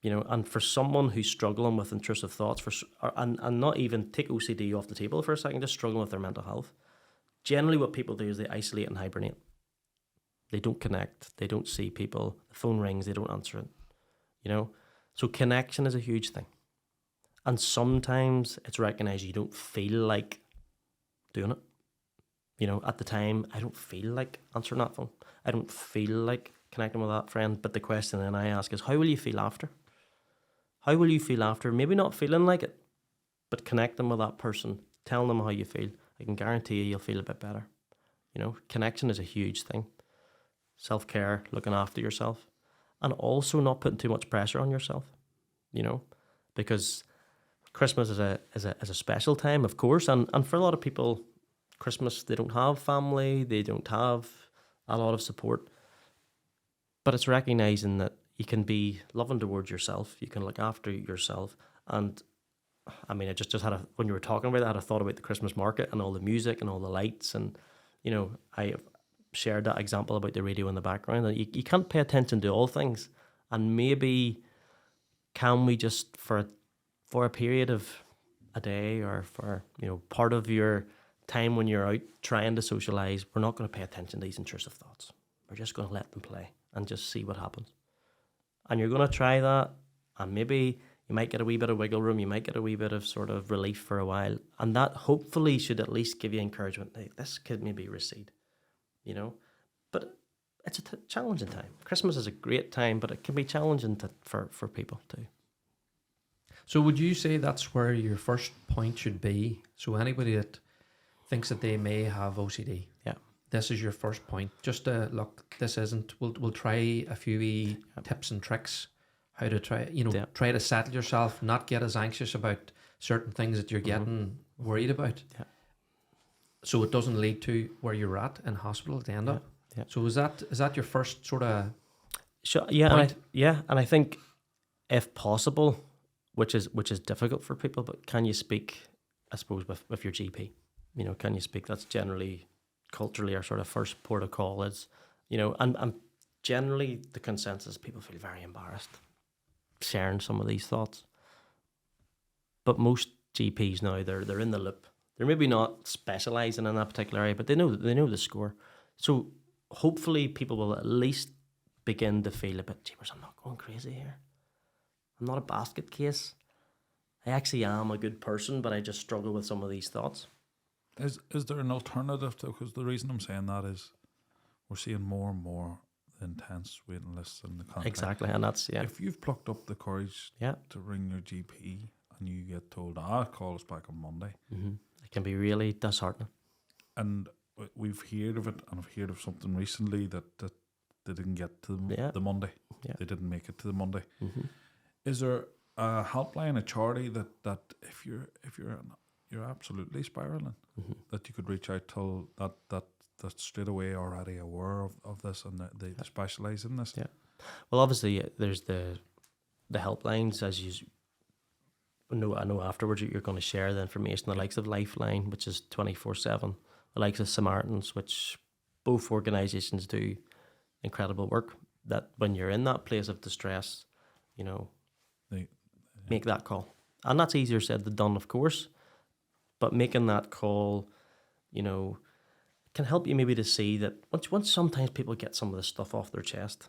You know, and for someone who's struggling with intrusive thoughts, and not even take OCD off the table for a second, just struggling with their mental health, generally what people do is they isolate and hibernate. They don't connect. They don't see people. The phone rings. They don't answer it. You know? So connection is a huge thing. And sometimes it's recognized you don't feel like doing it. You know, at the time, I don't feel like answering that phone. I don't feel like connecting with that friend. But the question then I ask is, how will you feel after? How will you feel after? Maybe not feeling like it, but connecting with that person, telling them how you feel. I can guarantee you'll feel a bit better. You know, connection is a huge thing. Self-care, looking after yourself, and also not putting too much pressure on yourself, you know, because Christmas is a special time, of course, and for a lot of people, Christmas, they don't have family, they don't have a lot of support, but it's recognizing that you can be loving towards yourself, you can look after yourself. And I mean, I just had when you were talking about that, I had a thought about the Christmas market and all the music and all the lights, and you know, I shared that example about the radio in the background, that you can't pay attention to all things. And maybe can we just for a period of a day, or for, you know, part of your time when you're out trying to socialize, we're not going to pay attention to these intrusive thoughts. We're just going to let them play and just see what happens. And you're going to try that, and maybe you might get a wee bit of wiggle room, you might get a wee bit of sort of relief for a while, and that hopefully should at least give you encouragement. Hey, this could maybe recede, you know. But it's a challenging time. Christmas is a great time, but it can be challenging for people too. So would you say that's where your first point should be? So anybody that thinks that they may have OCD, yeah, this is your first point. Just look, this isn't. We'll try a few tips and tricks how to try. You know, try to settle yourself, not get as anxious about certain things that you're getting worried about. Yeah. So it doesn't lead to where you're at in hospital at the end up. Yeah. So is that your first sort of sure? Yeah, and I think if possible, which is difficult for people, but can you speak, I suppose, with your GP? You know, can you speak? That's generally culturally our sort of first port of call is, you know, and generally the consensus, people feel very embarrassed sharing some of these thoughts. But most GPs now, they're in the loop. They're maybe not specialising in that particular area, but they know the score. So hopefully people will at least begin to feel a bit, jeepers, I'm not going crazy here. I'm not a basket case. I actually am a good person, but I just struggle with some of these thoughts. Is there an alternative to, because the reason I'm saying that is we're seeing more and more intense waiting lists in the contact. Exactly, and that's, yeah. If you've plucked up the courage to ring your GP and you get told, call us back on Monday. Mm-hmm. It can be really disheartening. And we've heard of it, and I've heard of something recently that they didn't get to the Monday. Yeah. They didn't make it to the Monday. Mm-hmm. Is there a helpline, a charity that if you're absolutely spiraling, that you could reach out to that straight away already aware of this and they specialise in this? Yeah. Well, obviously there's the helplines, as you know. I know afterwards you're going to share the information. The likes of Lifeline, which is 24/7. The likes of Samaritans, which both organisations do incredible work. That when you're in that place of distress, you know, make that call. And that's easier said than done, of course. But making that call, you know, can help you maybe to see that once sometimes people get some of this stuff off their chest,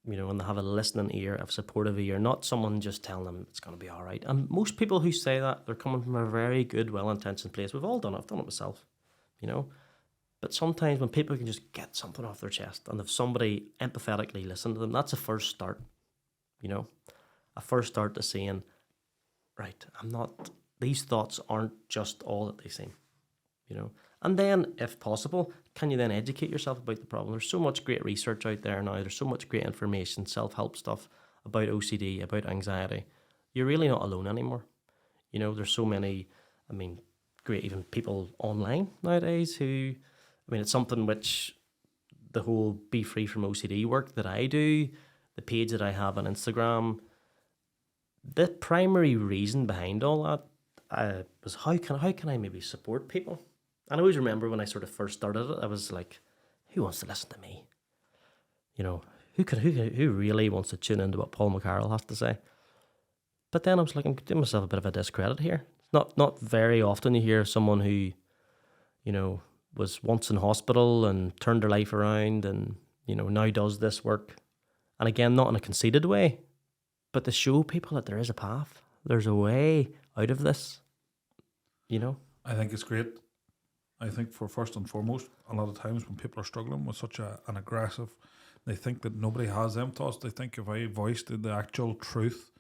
you know, and they have a listening ear, a supportive ear, not someone just telling them it's going to be all right. And most people who say that, they're coming from a very good, well-intentioned place. We've all done it. I've done it myself, you know. But sometimes when people can just get something off their chest and if somebody empathetically listen to them, that's a first start, you know. A first start to saying, right, these thoughts aren't just all that they seem. you know. And then, if possible, can you then educate yourself about the problem? There's so much great research out there now. There's so much great information, self-help stuff about OCD, about anxiety. You're really not alone anymore. You know, there's so many, I mean, great even people online nowadays who, I mean, it's something which the whole Be Free from OCD work that I do, the page that I have on Instagram, the primary reason behind all that was how can I maybe support people? And I always remember when I sort of first started it, I was like, who wants to listen to me? You know, who really wants to tune into what Paul McCarroll has to say? But then I was like, I'm doing myself a bit of a discredit here. Not very often you hear someone who, you know, was once in hospital and turned their life around and, you know, now does this work. And again, not in a conceited way, but to show people that there is a path. There's a way out of this, you know? I think it's great. I think for first and foremost, a lot of times when people are struggling with such an aggressive, they think that nobody has them thoughts. They think if I voiced the actual truth,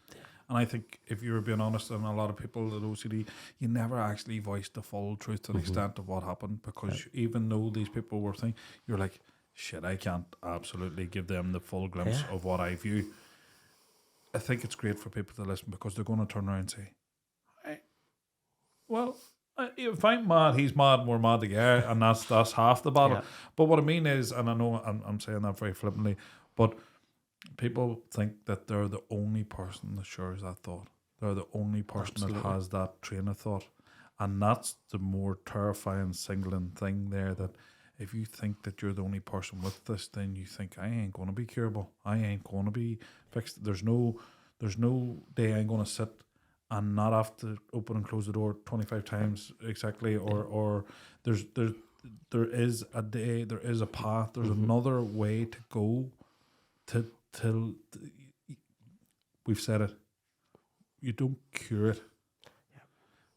and I think if you were being honest, and a lot of people at OCD, you never actually voiced the full truth to the extent of what happened, because even though these people were thinking, you're like, shit, I can't absolutely give them the full glimpse of what I view. I think it's great for people to listen, because they're going to turn around and say, if I'm mad, he's mad, and we're mad together, and that's half the battle. But what I mean is, and I know I'm saying that very flippantly, but people think that they're the only person that shares that thought. They're the only person that has that train of thought. And that's the more terrifying, singling thing there, that if you think that you're the only person with this, then you think, I ain't going to be curable. I ain't going to be fixed. There's no day I'm going to sit and not have to open and close the door 25 times exactly, or there is a day, there is a path, there's another way to go till we've said it. You don't cure it,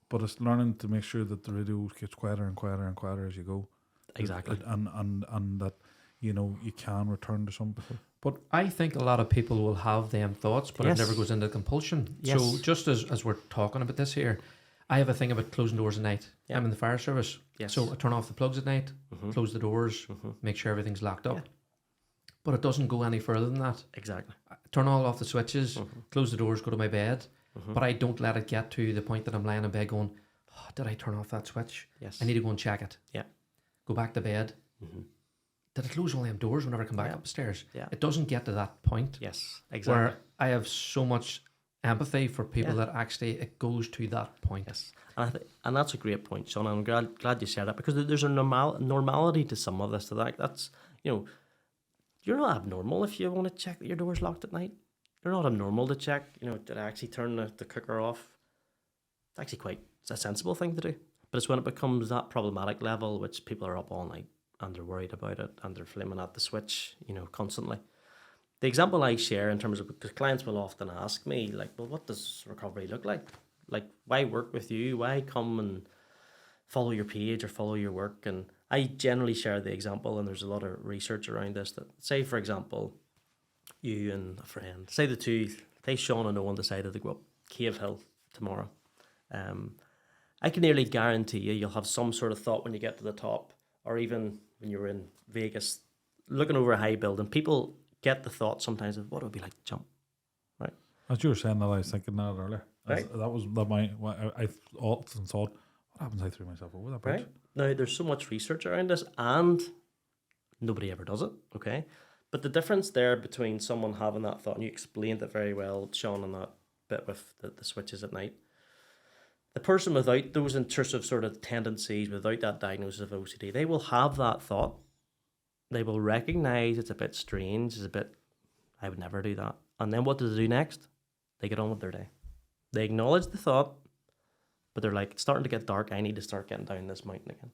but it's learning to make sure that the radio gets quieter and quieter and quieter as you go. Exactly. And that, you know, you can return to some. But I think a lot of people will have them thoughts, but it never goes into compulsion. Yes. So just as we're talking about this here, I have a thing about closing doors at night. Yeah. I'm in the fire service. Yes. So I turn off the plugs at night, close the doors, make sure everything's locked up. But it doesn't go any further than that. Exactly. I turn all off the switches, close the doors, go to my bed. But I don't let it get to the point that I'm lying in bed going, oh, did I turn off that switch? Yes. I need to go and check it. Yeah. Go back to bed. Did I close all them doors whenever I come back upstairs? Yeah. It doesn't get to that point. Yes, exactly. Where I have so much empathy for people that actually it goes to that point. Yes. And that's a great point, Sean. I'm glad you said that, because there's a normality to some of this. To that's, you know, you're not abnormal if you want to check that your door's locked at night. You're not abnormal to check, you know, did I actually turn the cooker off? It's actually it's a sensible thing to do. But it's when it becomes that problematic level, which people are up all night and they're worried about it and they're flaming at the switch, you know, constantly. The example I share in terms of, because clients will often ask me, like, well, what does recovery look like? Like, why work with you? Why come and follow your page or follow your work? And I generally share the example, and there's a lot of research around this, that say, for example, you and a friend, say the two, say Sean and Owen decided to go up Cave Hill tomorrow. I can nearly guarantee you'll have some sort of thought when you get to the top, or even when you're in Vegas, looking over a high building. People get the thought sometimes of what it would be like to jump, right? as you were saying that, I was thinking that earlier. Right. I often thought, what happens if I threw myself over that bridge? Right. Now, there's so much research around this, and nobody ever does it, okay? But the difference there between someone having that thought, and you explained it very well, Sean, on that bit with the switches at night. The person without those intrusive sort of tendencies, without that diagnosis of OCD, they will have that thought. They will recognize it's a bit strange, I would never do that. And then what do they do next? They get on with their day. They acknowledge the thought, but they're like, it's starting to get dark, I need to start getting down this mountain again.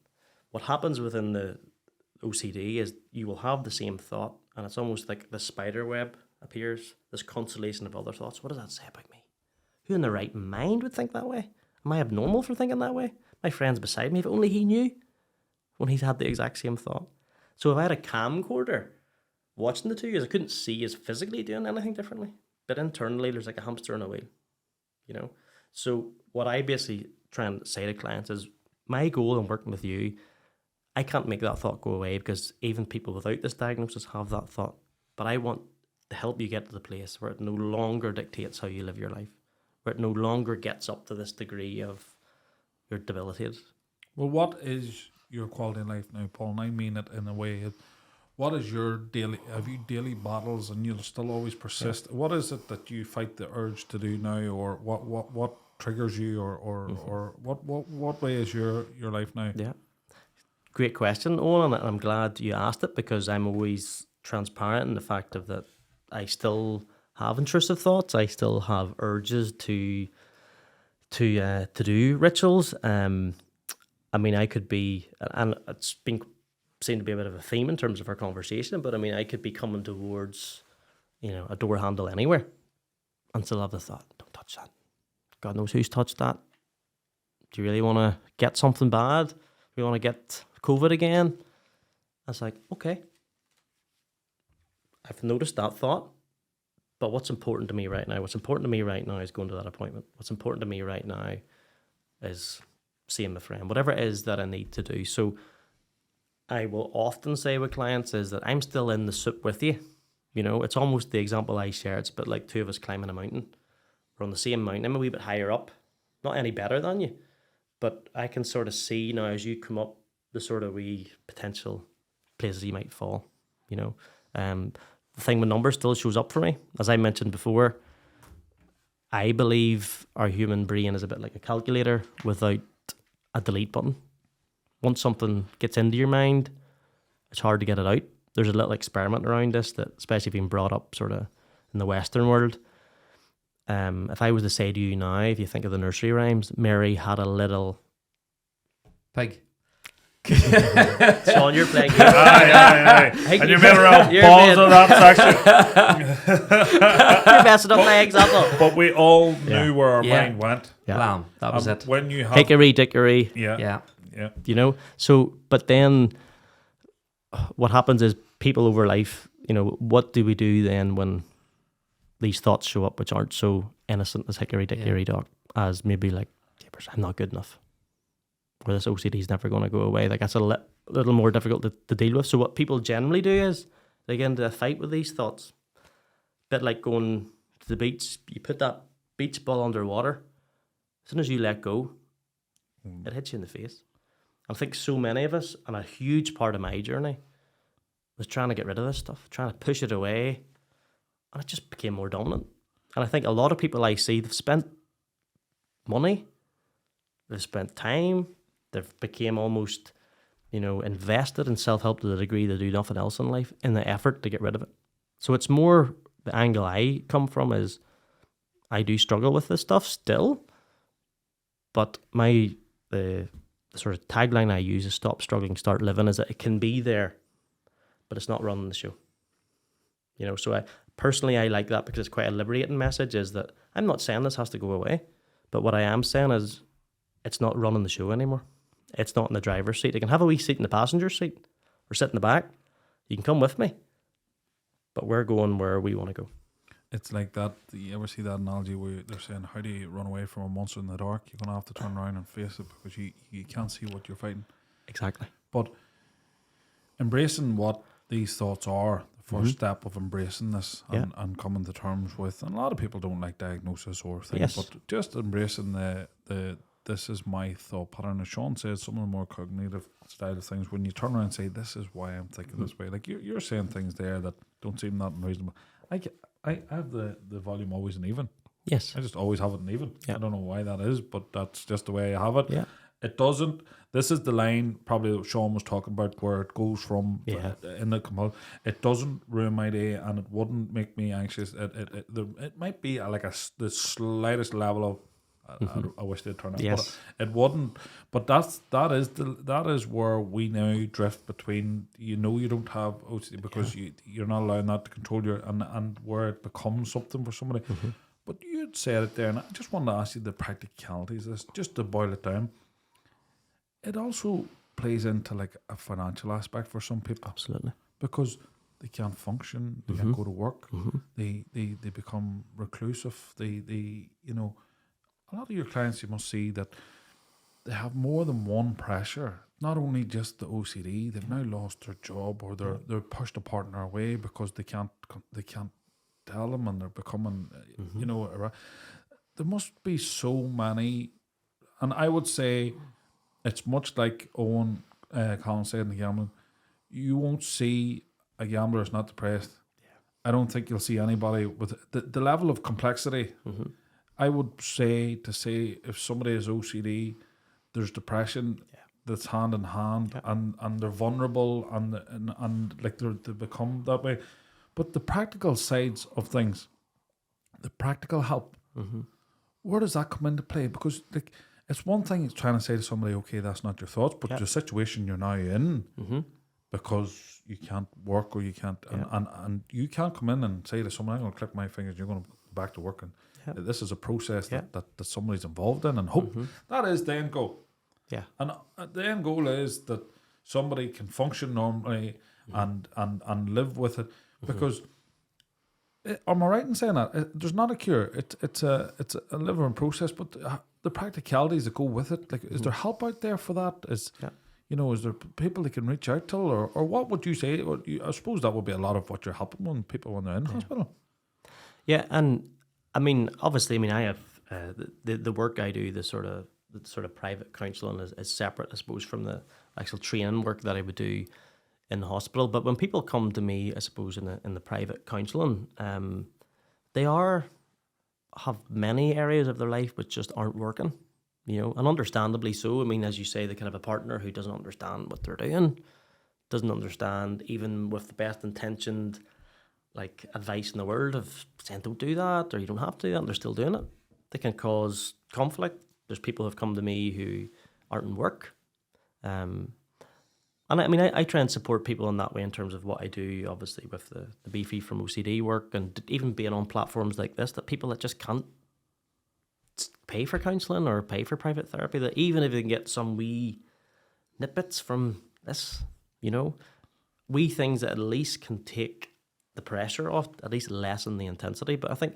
What happens within the OCD is you will have the same thought, and it's almost like the spider web appears, this constellation of other thoughts. What does that say about me? Who in their right mind would think that way? Am I abnormal for thinking that way? My friend's beside me, if only he knew, when he's had the exact same thought. So if I had a camcorder watching the two, I couldn't see us physically doing anything differently, but internally there's like a hamster on a wheel, you know? So what I basically try and say to clients is, my goal in working with you, I can't make that thought go away, because even people without this diagnosis have that thought. But I want to help you get to the place where it no longer dictates how you live your life, where it no longer gets up to this degree of you're debilitated. Well, what is your quality of life now, Paul? And I mean it in a way. What is your daily? Have you daily battles, and you'll still always persist? Yeah. What is it that you fight the urge to do now, or what triggers you, or what way is your life now? Yeah, great question, Owen, and I'm glad you asked it, because I'm always transparent in the fact of that I still have intrusive thoughts. I still have urges to do rituals. I mean, I could be, and it's been seen to be a bit of a theme in terms of our conversation, but I mean, I could be coming towards, a door handle anywhere and still have the thought, don't touch that. God knows who's touched that. Do you really want to get something bad? Do you want to get COVID again? I was like, okay, I've noticed that thought, but what's important to me right now? What's important to me right now is going to that appointment. What's important to me right now is seeing my friend, whatever it is that I need to do. So I will often say with clients is that I'm still in the soup with you. It's almost the example I shared. It's a bit like two of us climbing a mountain. We're on the same mountain. I'm a wee bit higher up, not any better than you, but I can sort of see now as you come up the sort of wee potential places you might fall. The thing with numbers still shows up for me. As I mentioned before, I believe our human brain is a bit like a calculator without a delete button. Once something gets into your mind, it's hard to get it out. There's a little experiment around this that, especially being brought up sort of in the Western world. If I was to say to you now, if you think of the nursery rhymes, Mary had a little pig. Sean, you're playing. Aye. And you're made around balls of that section. You're messing up my example. But we all knew where our mind went. Yeah. Lamb, that was it. When you have hickory dickory. Yeah. So, but then what happens is people over life, what do we do then when these thoughts show up which aren't so innocent as hickory dickory dock, as maybe like, I'm not good enough, or this OCD is never going to go away. Like, that's a little more difficult to deal with. So what people generally do is they get into a fight with these thoughts. A bit like going to the beach. You put that beach ball underwater. As soon as you let go, it hits you in the face. I think so many of us, and a huge part of my journey, was trying to get rid of this stuff, trying to push it away, and it just became more dominant. And I think a lot of people I see, they've spent money, they've spent time, they've become almost, invested in self-help to the degree they do nothing else in life in the effort to get rid of it. So it's more the angle I come from is I do struggle with this stuff still, but the sort of tagline I use is stop struggling, start living, is that it can be there, but it's not running the show. So I like that because it's quite a liberating message, is that I'm not saying this has to go away, but what I am saying is it's not running the show anymore. It's not in the driver's seat. I can have a wee seat in the passenger seat or sit in the back. You can come with me, but we're going where we want to go. It's like that. You ever see that analogy where they're saying, how do you run away from a monster in the dark? You're going to have to turn around and face it because you can't see what you're fighting. Exactly. But embracing what these thoughts are, the first step of embracing this and coming to terms with, and a lot of people don't like diagnosis or things, but just embracing the this is my thought pattern. As Sean said, some of the more cognitive style of things, when you turn around and say, this is why I'm thinking this way, like you're saying things there that don't seem that unreasonable. I have the volume always in even. Yes. I just always have it in even. Yeah. I don't know why that is, but that's just the way I have it. Yeah. It doesn't. This is the line probably that Sean was talking about, where it goes from in the compulsion. It doesn't ruin my day, and it wouldn't make me anxious. It might be the slightest level of I wish they'd turn out. Yes. But it wouldn't. But that is where we now drift between. You don't have OCD because you're not allowing that to control your and where it becomes something for somebody. But you had said it there, and I just wanted to ask you the practicalities of this, just to boil it down. It also plays into like a financial aspect for some people. Absolutely. Because they can't function, they can't go to work, they become reclusive, they a lot of your clients, you must see that they have more than one pressure. Not only just the OCD, they've now lost their job, or they're pushed a partner away because they can't tell them, and they're becoming, there must be so many, and I would say it's much like Owen Collins said in the gambling. You won't see a gambler who's not depressed. I don't think you'll see anybody with the level of complexity. I would say if somebody has OCD, there's depression that's hand in hand, and they're vulnerable, and like they become that way. But the practical sides of things, the practical help, where does that come into play? Because like it's one thing it's trying to say to somebody, okay, that's not your thoughts, but the situation you're now in, because you can't work or you can't, and you can't come in and say to someone, I'm going to click my fingers, you're going to go back to work, and this is a process that somebody's involved in, and hope that is the end goal. Yeah, and the end goal is that somebody can function normally and live with it, because am I right in saying that there's not a cure? It's a living process, but the practicalities that go with it, like, is there help out there for that? Is there people they can reach out to, or what would you say? I suppose that would be a lot of what you're helping when people when they're in hospital. Yeah, and I mean, obviously, I have the work I do, the sort of private counselling is separate, I suppose, from the actual training work that I would do in the hospital. But when people come to me, I suppose, in the private counselling, they have many areas of their life which just aren't working, and understandably so. I mean, as you say, they can have a partner who doesn't understand what they're doing, doesn't understand, even with the best intentioned like advice in the world of saying don't do that, or you don't have to do that, and they're still doing it. They can cause conflict. There's people who have come to me who aren't in work. And I try and support people in that way in terms of what I do, obviously, with the Be from OCD work, and even being on platforms like this, that people that just can't pay for counselling or pay for private therapy, that even if they can get some wee snippets from this, wee things that at least can take the pressure off, at least lessen the intensity. But I think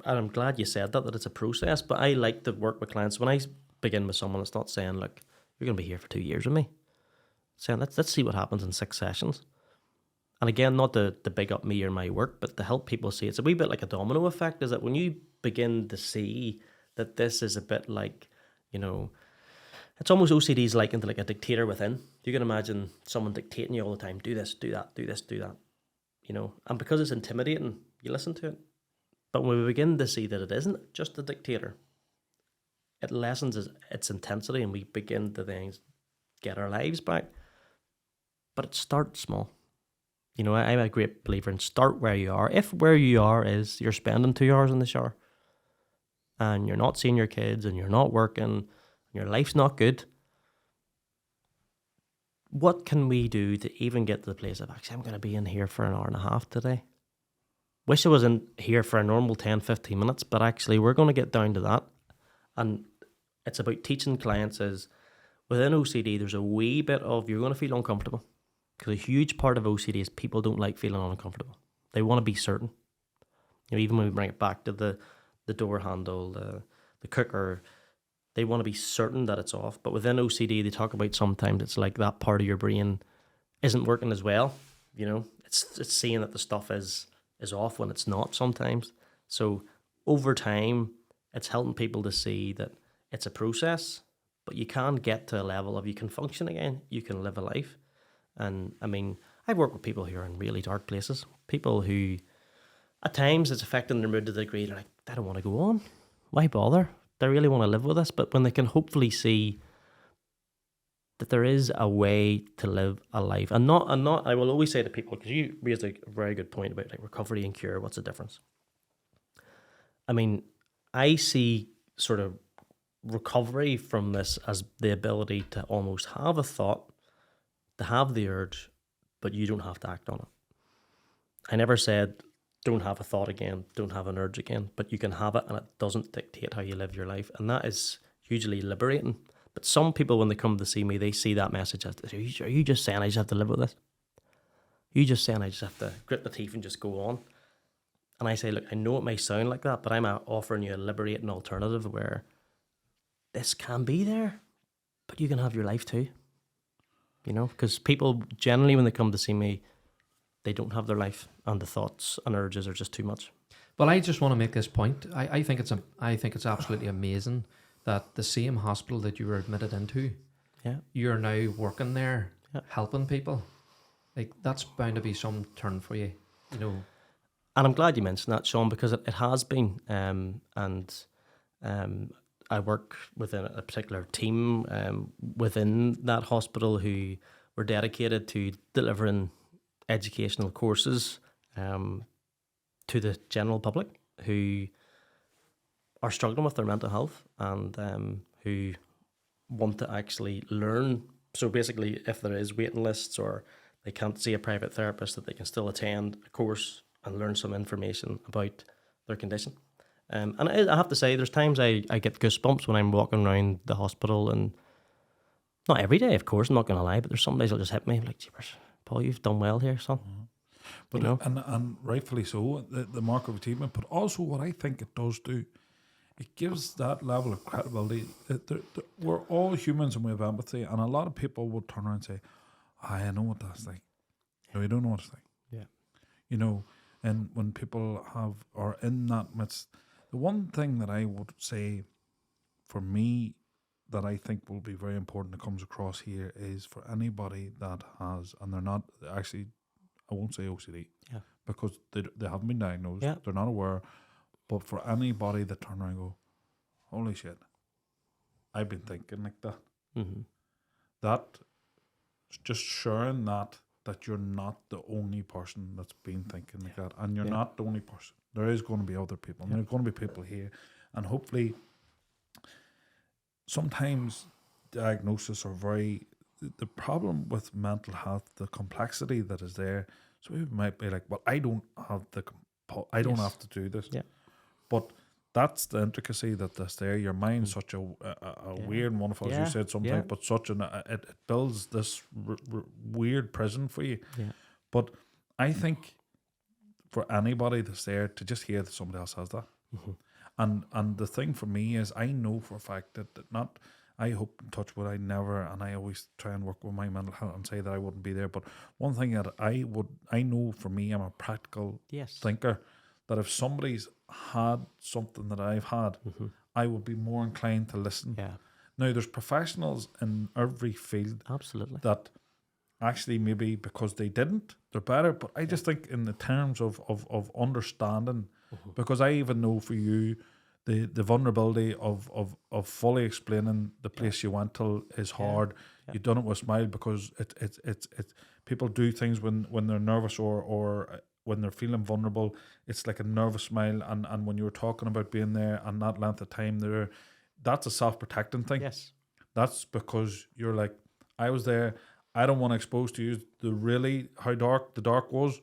I'm glad you said that it's a process, but I like to work with clients. When I begin with someone, it's not saying, look, you're going to be here for 2 years with me. It's saying, let's see what happens in 6 sessions. And again, not to big up me or my work, but to help people see it's a wee bit like a domino effect, is that when you begin to see that this is a bit like, it's almost OCD's likened to like a dictator within. You can imagine someone dictating you all the time, do this, do that, do this, do that. And because it's intimidating, you listen to it. But when we begin to see that it isn't just a dictator, it lessens its intensity, and we begin to then get our lives back. But it starts small. I'm a great believer in start where you are. If where you are is you're spending 2 hours in the shower, and you're not seeing your kids, and you're not working, and your life's not good, what can we do to even get to the place of, actually, I'm going to be in here for an hour and a half today? Wish I was in here for a normal 10, 15 minutes, but actually we're going to get down to that. And it's about teaching clients is, within OCD, there's a wee bit of, you're going to feel uncomfortable. Because a huge part of OCD is people don't like feeling uncomfortable. They want to be certain. Even when we bring it back to the door handle, the cooker, they want to be certain that it's off. But within OCD, they talk about sometimes it's like that part of your brain isn't working as well. It's seeing that the stuff is off when it's not sometimes. So over time, it's helping people to see that it's a process, but you can get to a level of you can function again, you can live a life. And I've worked with people who are in really dark places, people who at times it's affecting their mood to the degree they're like, I don't want to go on. Why bother? They really want to live with this. But when they can hopefully see that there is a way to live a life, and not, I will always say to people, because you raised a very good point about like recovery and cure, what's the difference? I see sort of recovery from this as the ability to almost have a thought, to have the urge, but you don't have to act on it. I never said don't have a thought again, don't have an urge again, but you can have it and it doesn't dictate how you live your life. And that is hugely liberating. But some people, when they come to see me, they see that message as, are you just saying I just have to live with this? Are you just saying I just have to grit my teeth and just go on? And I say, look, I know it may sound like that, but I'm offering you a liberating alternative where this can be there, but you can have your life too. You know, because people generally, when they come to see me, they don't have their life, and the thoughts and urges are just too much. Well, I just want to make this point. I think it's absolutely amazing that the same hospital that you were admitted into, Yeah. you're now working there, Yeah. helping people. Like, that's bound to be some turn for you, you know. And I'm glad you mentioned that, Sean, because it has been. I work within a particular team within that hospital who were dedicated to delivering educational courses to the general public who are struggling with their mental health and who want to actually learn. So basically, if there is waiting lists or they can't see a private therapist, that they can still attend a course and learn some information about their condition. And I have to say, there's times I get goosebumps when I'm walking around the hospital, and not every day, of course, I'm not going to lie, but there's some days it'll just hit me, like, jeepers, Paul, you've done well here, son. But you know? and rightfully so, the mark of achievement. But also, what I think it does do, it gives that level of credibility. We're all humans and we have empathy, and a lot of people will turn around and say, I know what that's like. No, you don't know what it's like. Yeah. You know, and when people are in that midst, the one thing that I would say for me that I think will be very important that comes across here is for anybody that has, and they're not actually, I won't say OCD, because they haven't been diagnosed, they're not aware, but for anybody that turn around and go, holy shit, I've been thinking like that. Mm-hmm. That, just sharing that you're not the only person that's been thinking like that, and you're not the only person. There is going to be other people, and there are going to be people here, and hopefully sometimes diagnoses are very, the problem with mental health, the complexity that is there, so we might be like, well, I don't have have to do this, but that's the intricacy that's there. Your mind's such a weird and wonderful, as you said sometimes, but such it builds this weird prison for you. Yeah. But I think for anybody that's there to just hear that somebody else has that, and the thing for me is, I know for a fact that not. I hope in touch wood I never, and I always try and work with my mental health and say that I wouldn't be there. But one thing that I know for me, I'm a practical thinker, that if somebody's had something that I've had, I would be more inclined to listen. Yeah. Now, there's professionals in every field, Absolutely, that actually maybe because they didn't, they're better. But I just think in the terms of understanding, because I even know for you, the vulnerability of fully explaining the place you went to is hard. You've done it with a smile, because it's people do things when they're nervous or when they're feeling vulnerable. It's like a nervous smile, and when you were talking about being there and that length of time there, that's a self-protecting thing. Yes. That's because you're like, I was there, I don't want to expose to you how dark the dark was.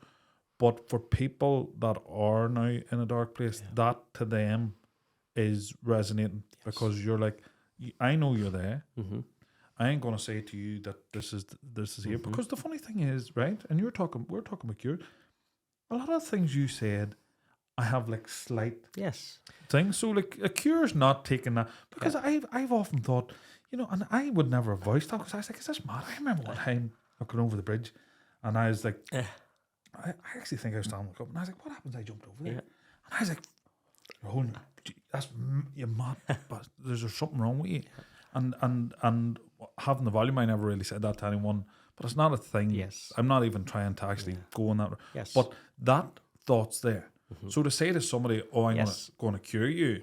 But for people that are now in a dark place, that to them is resonating, because you're like, I know you're there. I ain't gonna say to you that this is here, because the funny thing is, right? And we're talking about cure. A lot of things you said, I have like slight things. So like a cure's not taking that, because I've often thought, you know, and I would never have voiced that, because I was like, is this mad? I remember one time looking over the bridge, and I was like, I actually think I was standing up, and I was like, what happens? I jumped over there, and I was like, you're mad, but there's something wrong with you. And having the volume, I never really said that to anyone, but it's not a thing. I'm not even trying to actually go in that. But that thought's there. So to say to somebody, oh, I'm going to cure you,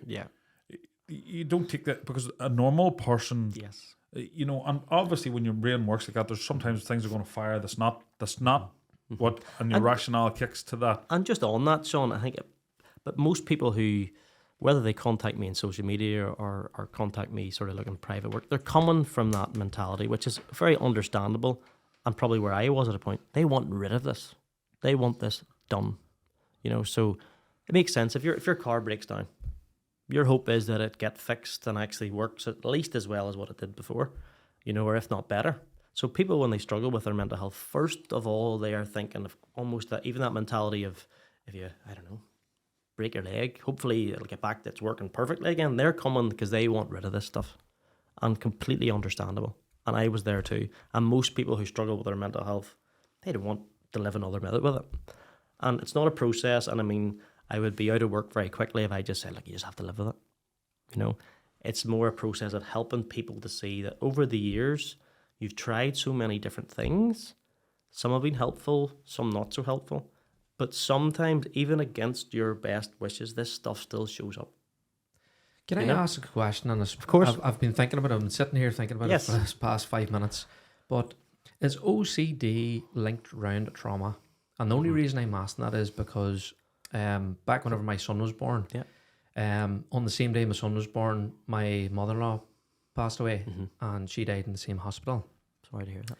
you don't take that, because a normal person, you know, and obviously when your brain works like that, there's sometimes things are going to fire that's not what, and your rationale kicks to that. And just on that, Sean, I think but most people who, whether they contact me in social media or contact me sort of looking private work, they're coming from that mentality, which is very understandable, and probably where I was at a point. They want rid of this. They want this done. You know, so it makes sense. If your car breaks down, your hope is that it get fixed and actually works at least as well as what it did before, you know, or if not better. So people, when they struggle with their mental health, first of all, they are thinking of almost that, even that mentality of, if you, I don't know, break your leg, hopefully it'll get back to it's working perfectly again. They're coming because they want rid of this stuff. and completely understandable. And I was there too. And most people who struggle with their mental health, they don't want to live another minute with it. And it's not a process. And I mean, I would be out of work very quickly if I just said, like, you just have to live with it. You know, it's more a process of helping people to see that over the years, you've tried so many different things. Some have been helpful, some not so helpful. But sometimes, even against your best wishes, this stuff still shows up. Can I ask a question on this? Of course. I've been thinking about it. I've been sitting here thinking about Yes. it for this past 5 minutes. But is OCD linked round to trauma? And the only reason I'm asking that is because back whenever my son was born, on the same day my son was born, my mother-in-law passed away, and she died in the same hospital. Sorry to hear that.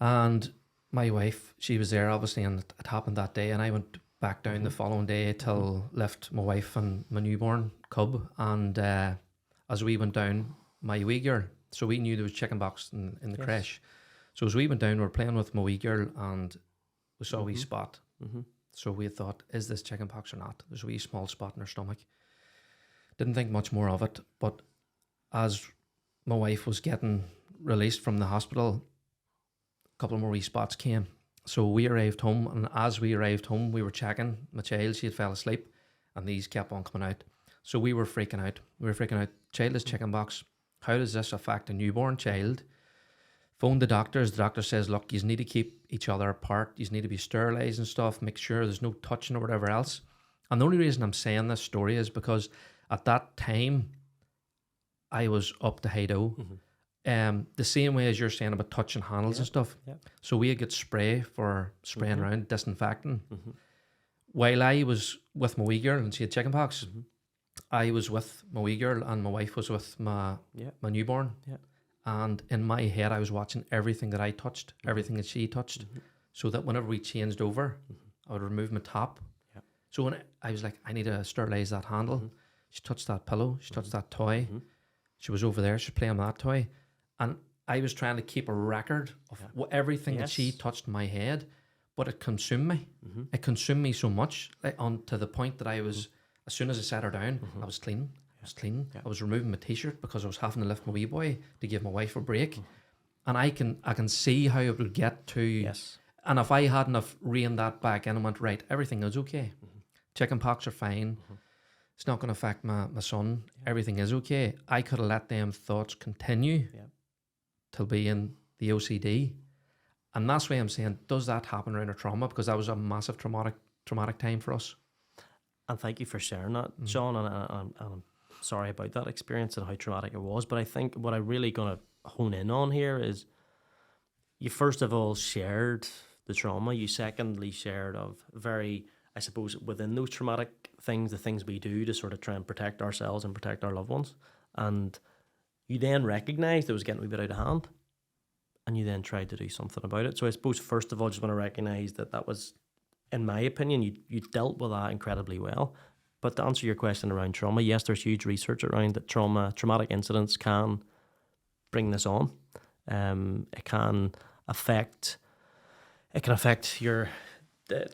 And my wife, she was there obviously, and it happened that day, and I went back down the following day till left my wife and my newborn cub, and as we went down, my wee girl, so we knew there was chicken box in the creche, so as we went down, we were playing with my wee girl, and we saw a wee spot, so we had thought, is this chicken pox or not? There's a wee small spot in her stomach. Didn't think much more of it, but as my wife was getting released from the hospital, a couple more wee spots came. So we arrived home, and as we arrived home, we were checking my child. She had fell asleep, and these kept on coming out. So we were freaking out. Childless chicken pox. How does this affect a newborn child? Phoned the doctors. The doctor says, look, you need to keep each other apart. You need to be sterilised and stuff. Make sure there's no touching or whatever else. And the only reason I'm saying this story is because at that time, I was up to high-do. The same way as you're saying about touching handles and stuff. Yeah. So we had got spray for spraying around, disinfecting. While I was with my wee girl and she had chicken pox, I was with my wee girl and my wife was with my newborn. Yeah. And in my head, I was watching everything that I touched, everything that she touched, so that whenever we changed over, I would remove my top. Yeah. So when I was like, I need to sterilise that handle. She touched that pillow. She touched that toy. She was over there. She was playing with that toy. And I was trying to keep a record of everything that she touched in my head, but it consumed me. It consumed me so much, on to the point that I was, as soon as I sat her down, I was cleaning. I was removing my t-shirt because I was having to lift my wee boy to give my wife a break. And I can see how it would get to. And if I hadn't have reined that back in and went, right, everything is okay. Chicken pox are fine. It's not going to affect my son. Everything is okay. I could have let them thoughts continue till being the OCD. And that's why I'm saying, does that happen around a trauma? Because that was a massive traumatic time for us. And thank you for sharing that, Sean. And I'm sorry about that experience and how traumatic it was. But I think what I'm really going to hone in on here is you first of all shared the trauma. You secondly shared of very, I suppose, within those traumatic things, the things we do to sort of try and protect ourselves and protect our loved ones. And you then recognised it was getting a wee bit out of hand, and you then tried to do something about it. So I suppose, first of all, just want to recognise that was, in my opinion, you dealt with that incredibly well. But to answer your question around trauma, yes, there's huge research around that traumatic incidents can bring this on. It can affect your...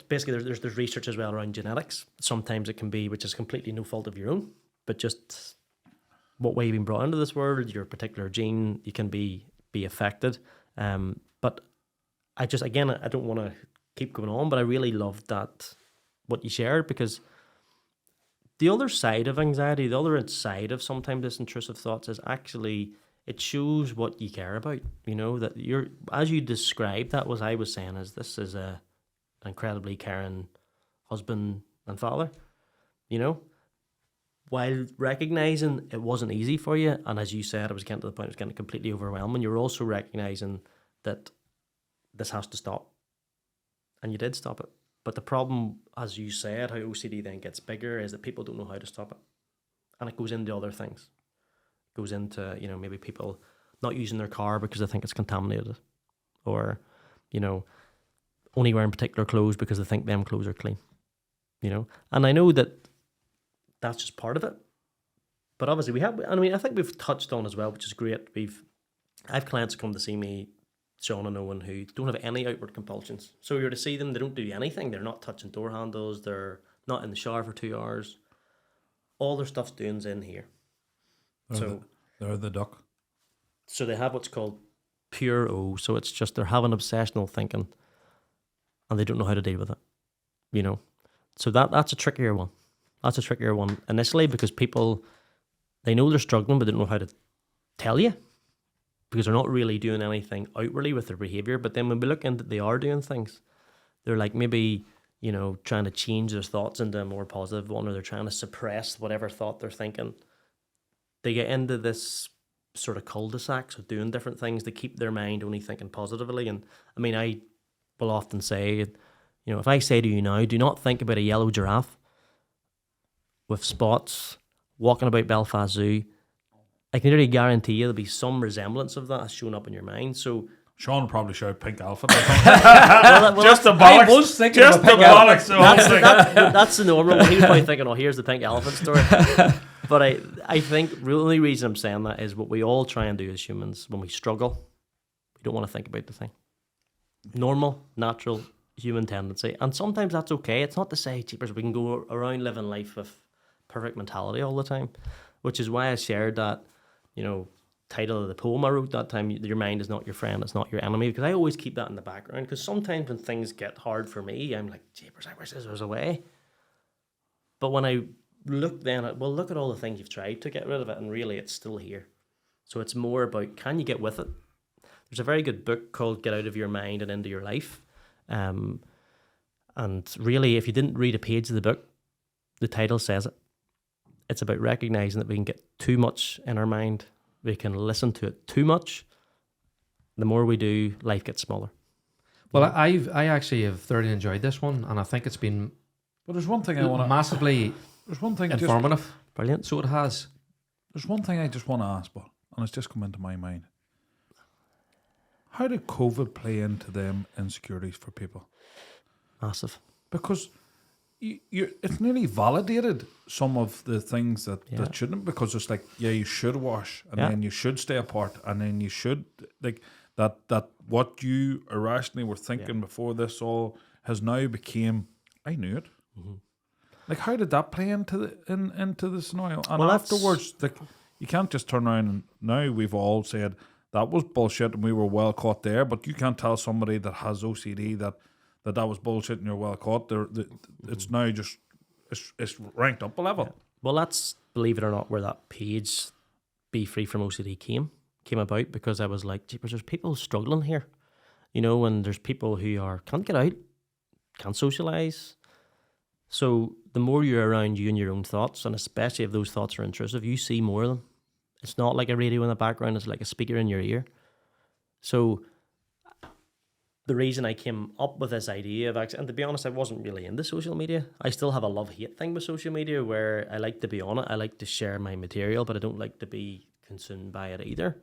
Basically, there's research as well around genetics. Sometimes it can be, which is completely no fault of your own, but just what way you've been brought into this world, your particular gene, you can be affected. But I don't want to keep going on, but I really loved that, what you shared, because the other side of anxiety, the other side of sometimes this intrusive thoughts is actually, it shows what you care about. You know, that you're, as you described that, was I was saying is this is a incredibly caring husband and father, you know, while recognizing it wasn't easy for you, and as you said, it was getting to the point it was getting completely overwhelming. You're also recognizing that this has to stop, and you did stop it. But the problem, as you said, how OCD then gets bigger, is that people don't know how to stop it, and it goes into other things. It goes into, you know, maybe people not using their car because they think it's contaminated, or, you know, only wearing particular clothes because they think them clothes are clean, you know. And I know that that's just part of it. But obviously I think we've touched on as well, which is great. I have clients who come to see me, Sean and Owen, who don't have any outward compulsions. So you're to see them, they don't do anything. They're not touching door handles. They're not in the shower for 2 hours. All their stuff's doing's in here. They're the duck. So they have what's called pure O. So it's just they're having obsessional thinking and they don't know how to deal with it, you know. So that's a trickier one. That's a trickier one initially because people, they know they're struggling but they don't know how to tell you because they're not really doing anything outwardly with their behaviour. But then when we look into they are doing things, they're like maybe, you know, trying to change their thoughts into a more positive one, or they're trying to suppress whatever thought they're thinking. They get into this sort of cul-de-sacs of doing different things to keep their mind only thinking positively. And I mean, I will often say, you know, if I say to you now, do not think about a yellow giraffe with spots walking about Belfast Zoo, I can nearly guarantee you there'll be some resemblance of that showing up in your mind. So Sean will probably shout pink elephant. just the bollocks. I was thinking Just of a the pink bollocks. that's the normal one. He was probably thinking, oh, here's the pink elephant story. But I think the only reason I'm saying that is what we all try and do as humans when we struggle, we don't want to think about the thing. Normal, natural, human tendency. And sometimes that's okay. It's not to say, jeepers, we can go around living life with perfect mentality all the time, which is why I shared that, you know, title of the poem I wrote that time, your mind is not your friend, it's not your enemy, because I always keep that in the background, because sometimes when things get hard for me, I'm like, jeepers, I wish this was a way. But when I look then at, well, look at all the things you've tried to get rid of it, and really it's still here. So it's more about, can you get with it? There's a very good book called Get Out of Your Mind and Into Your Life. And really, if you didn't read a page of the book, the title says it. It's about recognizing that we can get too much in our mind. We can listen to it too much. The more we do, life gets smaller. Well, I actually have thoroughly enjoyed this one, and I think it's been But there's one thing I want to. massively There's one thing. informative. Brilliant. So it has. There's one thing I just want to ask, but and it's just come into my mind. How did COVID play into them insecurities for people? Massive. Because it's nearly validated some of the things that shouldn't, because it's like, yeah, you should wash, and then you should stay apart, and then you should, like, that what you irrationally were thinking before this all has now became, I knew it. Mm-hmm. Like, how did that play into the scenario? And well, afterwards, like, you can't just turn around and now we've all said that was bullshit and we were well caught there, but you can't tell somebody that has OCD that was bullshit and you're well caught. It's now just it's ranked up a level. Yeah. Well, that's, believe it or not, where that page Be Free From OCD came about, because I was like, jeepers, there's people struggling here, you know, and there's people who can't get out, can't socialise. So the more you're around you and your own thoughts, and especially if those thoughts are intrusive, you see more of them. It's not like a radio in the background, it's like a speaker in your ear. So the reason I came up with this idea of actually, and to be honest, I wasn't really into social media. I still have a love-hate thing with social media, where I like to be on it. I like to share my material, but I don't like to be consumed by it either.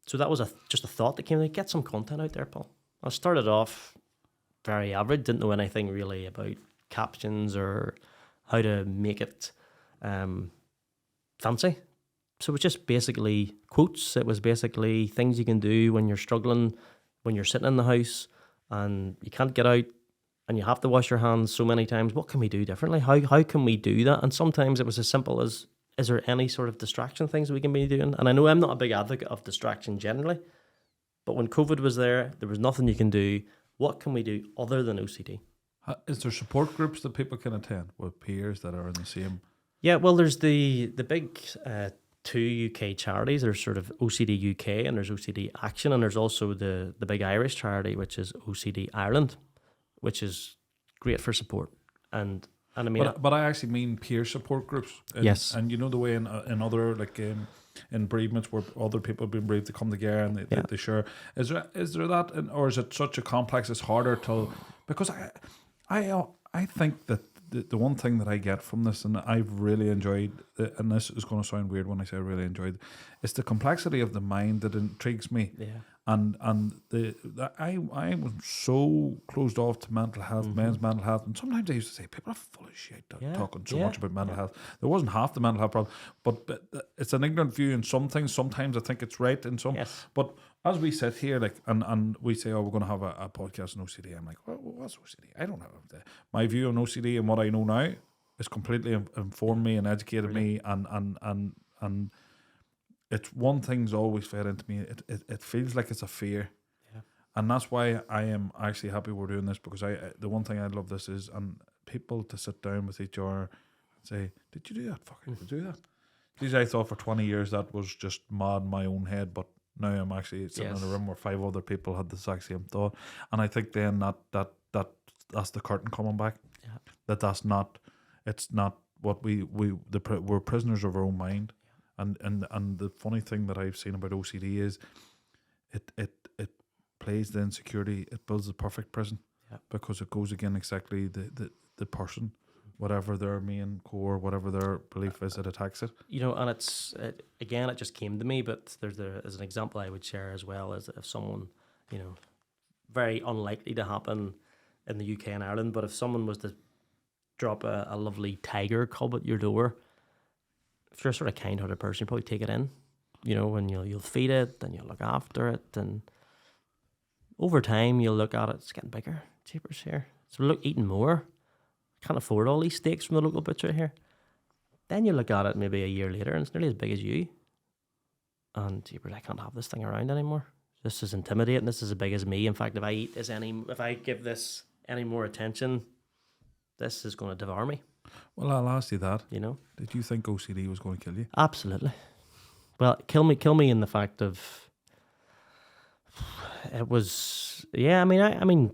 So that was just a thought that came to get some content out there, Paul. I started off very average, didn't know anything really about captions or how to make it fancy. So it was just basically quotes. It was basically things you can do when you're struggling, when you're sitting in the house and you can't get out and you have to wash your hands so many times. What can we do differently? How can we do that? And sometimes it was as simple as, is there any sort of distraction things we can be doing? And I know I'm not a big advocate of distraction generally, but when COVID was there was nothing you can do. What can we do other than OCD? Is there support groups that people can attend with peers that are in the same? Yeah, well, there's the big two UK charities. There's sort of OCD UK and there's OCD Action, and there's also the big Irish charity, which is OCD Ireland, which is great for support. And I mean, but I actually mean peer support groups. Yes, and you know the way in other like in bereavements where other people have been bereaved, to come together and they share. Is there that, or is it such a complex? It's harder to, because I think that the one thing that I get from this, and I've really enjoyed, and this is going to sound weird when I say I really enjoyed, it's the complexity of the mind that intrigues me. Yeah. And I was so closed off to mental health, men's mental health, and sometimes I used to say people are full of shit talking so much about mental health. There wasn't half the mental health problem, but it's an ignorant view in some things. Sometimes I think it's right in some. Yes. But as we sit here, like, and we say, oh, we're going to have a podcast on OCD. I'm like, well, what's OCD? I don't have my view on OCD, and what I know now is completely informed me and educated me, and it's one thing's always fed into me. It feels like it's a fear. Yeah. And that's why I am actually happy we're doing this, because the one thing I love this is, and people to sit down with each other and say, did you do that? Fucking did you do that? Geez, I thought for 20 years that was just mad in my own head, but now I'm actually sitting in a room where 5 other people had the exact same thought. And I think then that's the curtain coming back. Yeah. That's not, it's not what we're prisoners of our own mind. Yeah. And the funny thing that I've seen about OCD is it plays the insecurity, it builds the perfect prison. Yeah. Because it goes again exactly the person, whatever their main core, whatever their belief is, it attacks it. You know, and it just came to me, but there's an example I would share as well, as if someone, you know, very unlikely to happen in the UK and Ireland, but if someone was to drop a lovely tiger cub at your door, if you're a sort of kind-hearted person, you probably take it in, you know, and you'll feed it and you'll look after it, and over time you'll look at it, it's getting bigger, cheapers here, so look, eating more. Can't afford all these steaks from the local butcher here. Then you look at it maybe a year later and it's nearly as big as you. And you're like, I can't have this thing around anymore. This is intimidating. This is as big as me. In fact, if I give this any more attention, this is going to devour me. Well, I'll ask you that. You know? Did you think OCD was going to kill you? Absolutely. Well, kill me in the fact of it was. Yeah, I mean,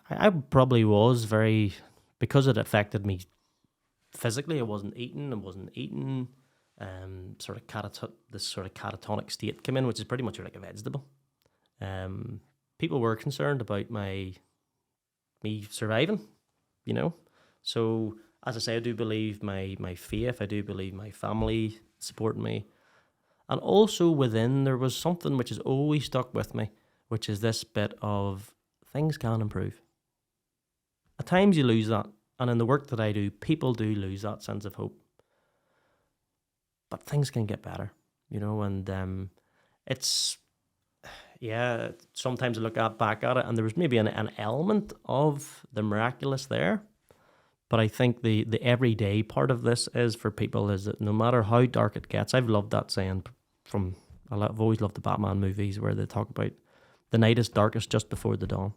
I probably was very. Because it affected me physically, I wasn't eating. Sort of this sort of catatonic state came in, which is pretty much like a vegetable. People were concerned about me surviving, you know. So as I say, I do believe my faith. I do believe my family supporting me, and also within there was something which has always stuck with me, which is this bit of things can improve. At times you lose that, and in the work that I do, people do lose that sense of hope. But things can get better, you know, and it's, yeah, sometimes I look back at it, and there was maybe an element of the miraculous there. But I think the everyday part of this is for people is that no matter how dark it gets, I've loved that saying I've always loved the Batman movies where they talk about the night is darkest just before the dawn,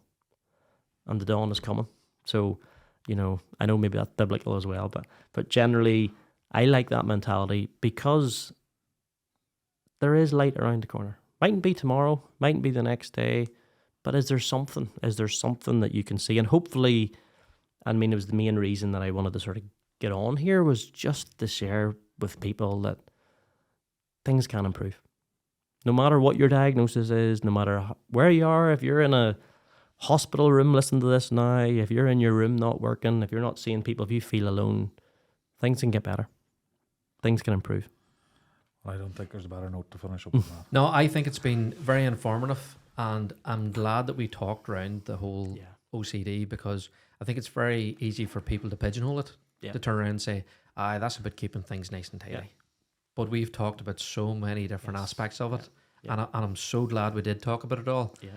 and the dawn is coming. So, you know, I know maybe that's biblical as well, but generally I like that mentality because there is light around the corner. Mightn't be tomorrow, mightn't be the next day, but is there something? Is there something that you can see? And hopefully, I mean, it was the main reason that I wanted to sort of get on here was just to share with people that things can improve. No matter what your diagnosis is, no matter where you are, if you're in a hospital room listening to this now, if you're in your room not working, if you're not seeing people, if you feel alone, things can get better. Things can improve. I don't think there's a better note to finish up with that. No, I think it's been very informative, and I'm glad that we talked around the whole OCD, because I think it's very easy for people to pigeonhole it, to turn around and say, that's about keeping things nice and tidy. Yeah. But we've talked about so many different aspects of it, and I'm so glad we did talk about it all. Yeah.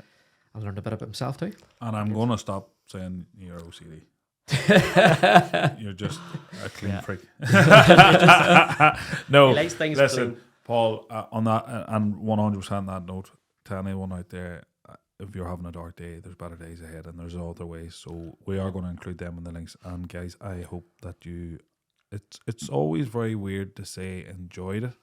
I learned a bit about myself too. And I'm going to stop saying you're OCD. You're just a clean freak. No, he likes things listen, clean. Paul, on that, and 100% that note, to anyone out there, if you're having a dark day, there's better days ahead, and there's other ways. So we are going to include them in the links. And guys, I hope that it's always very weird to say enjoyed it,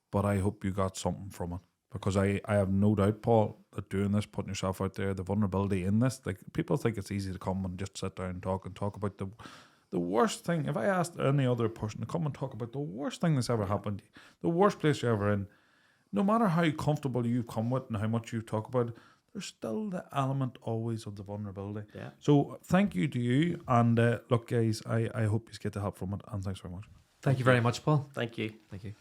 but I hope you got something from it. Because I have no doubt, Paul, that doing this, putting yourself out there, the vulnerability in this, like people think it's easy to come and just sit down and talk about the worst thing. If I asked any other person to come and talk about the worst thing that's ever happened to you, the worst place you're ever in, no matter how comfortable you've come with and how much you talk about it, there's still the element always of the vulnerability. Yeah. So thank you to you. And look, guys, I hope you get the help from it. And thanks very much. Thank you very much, Paul. Thank you. Thank you.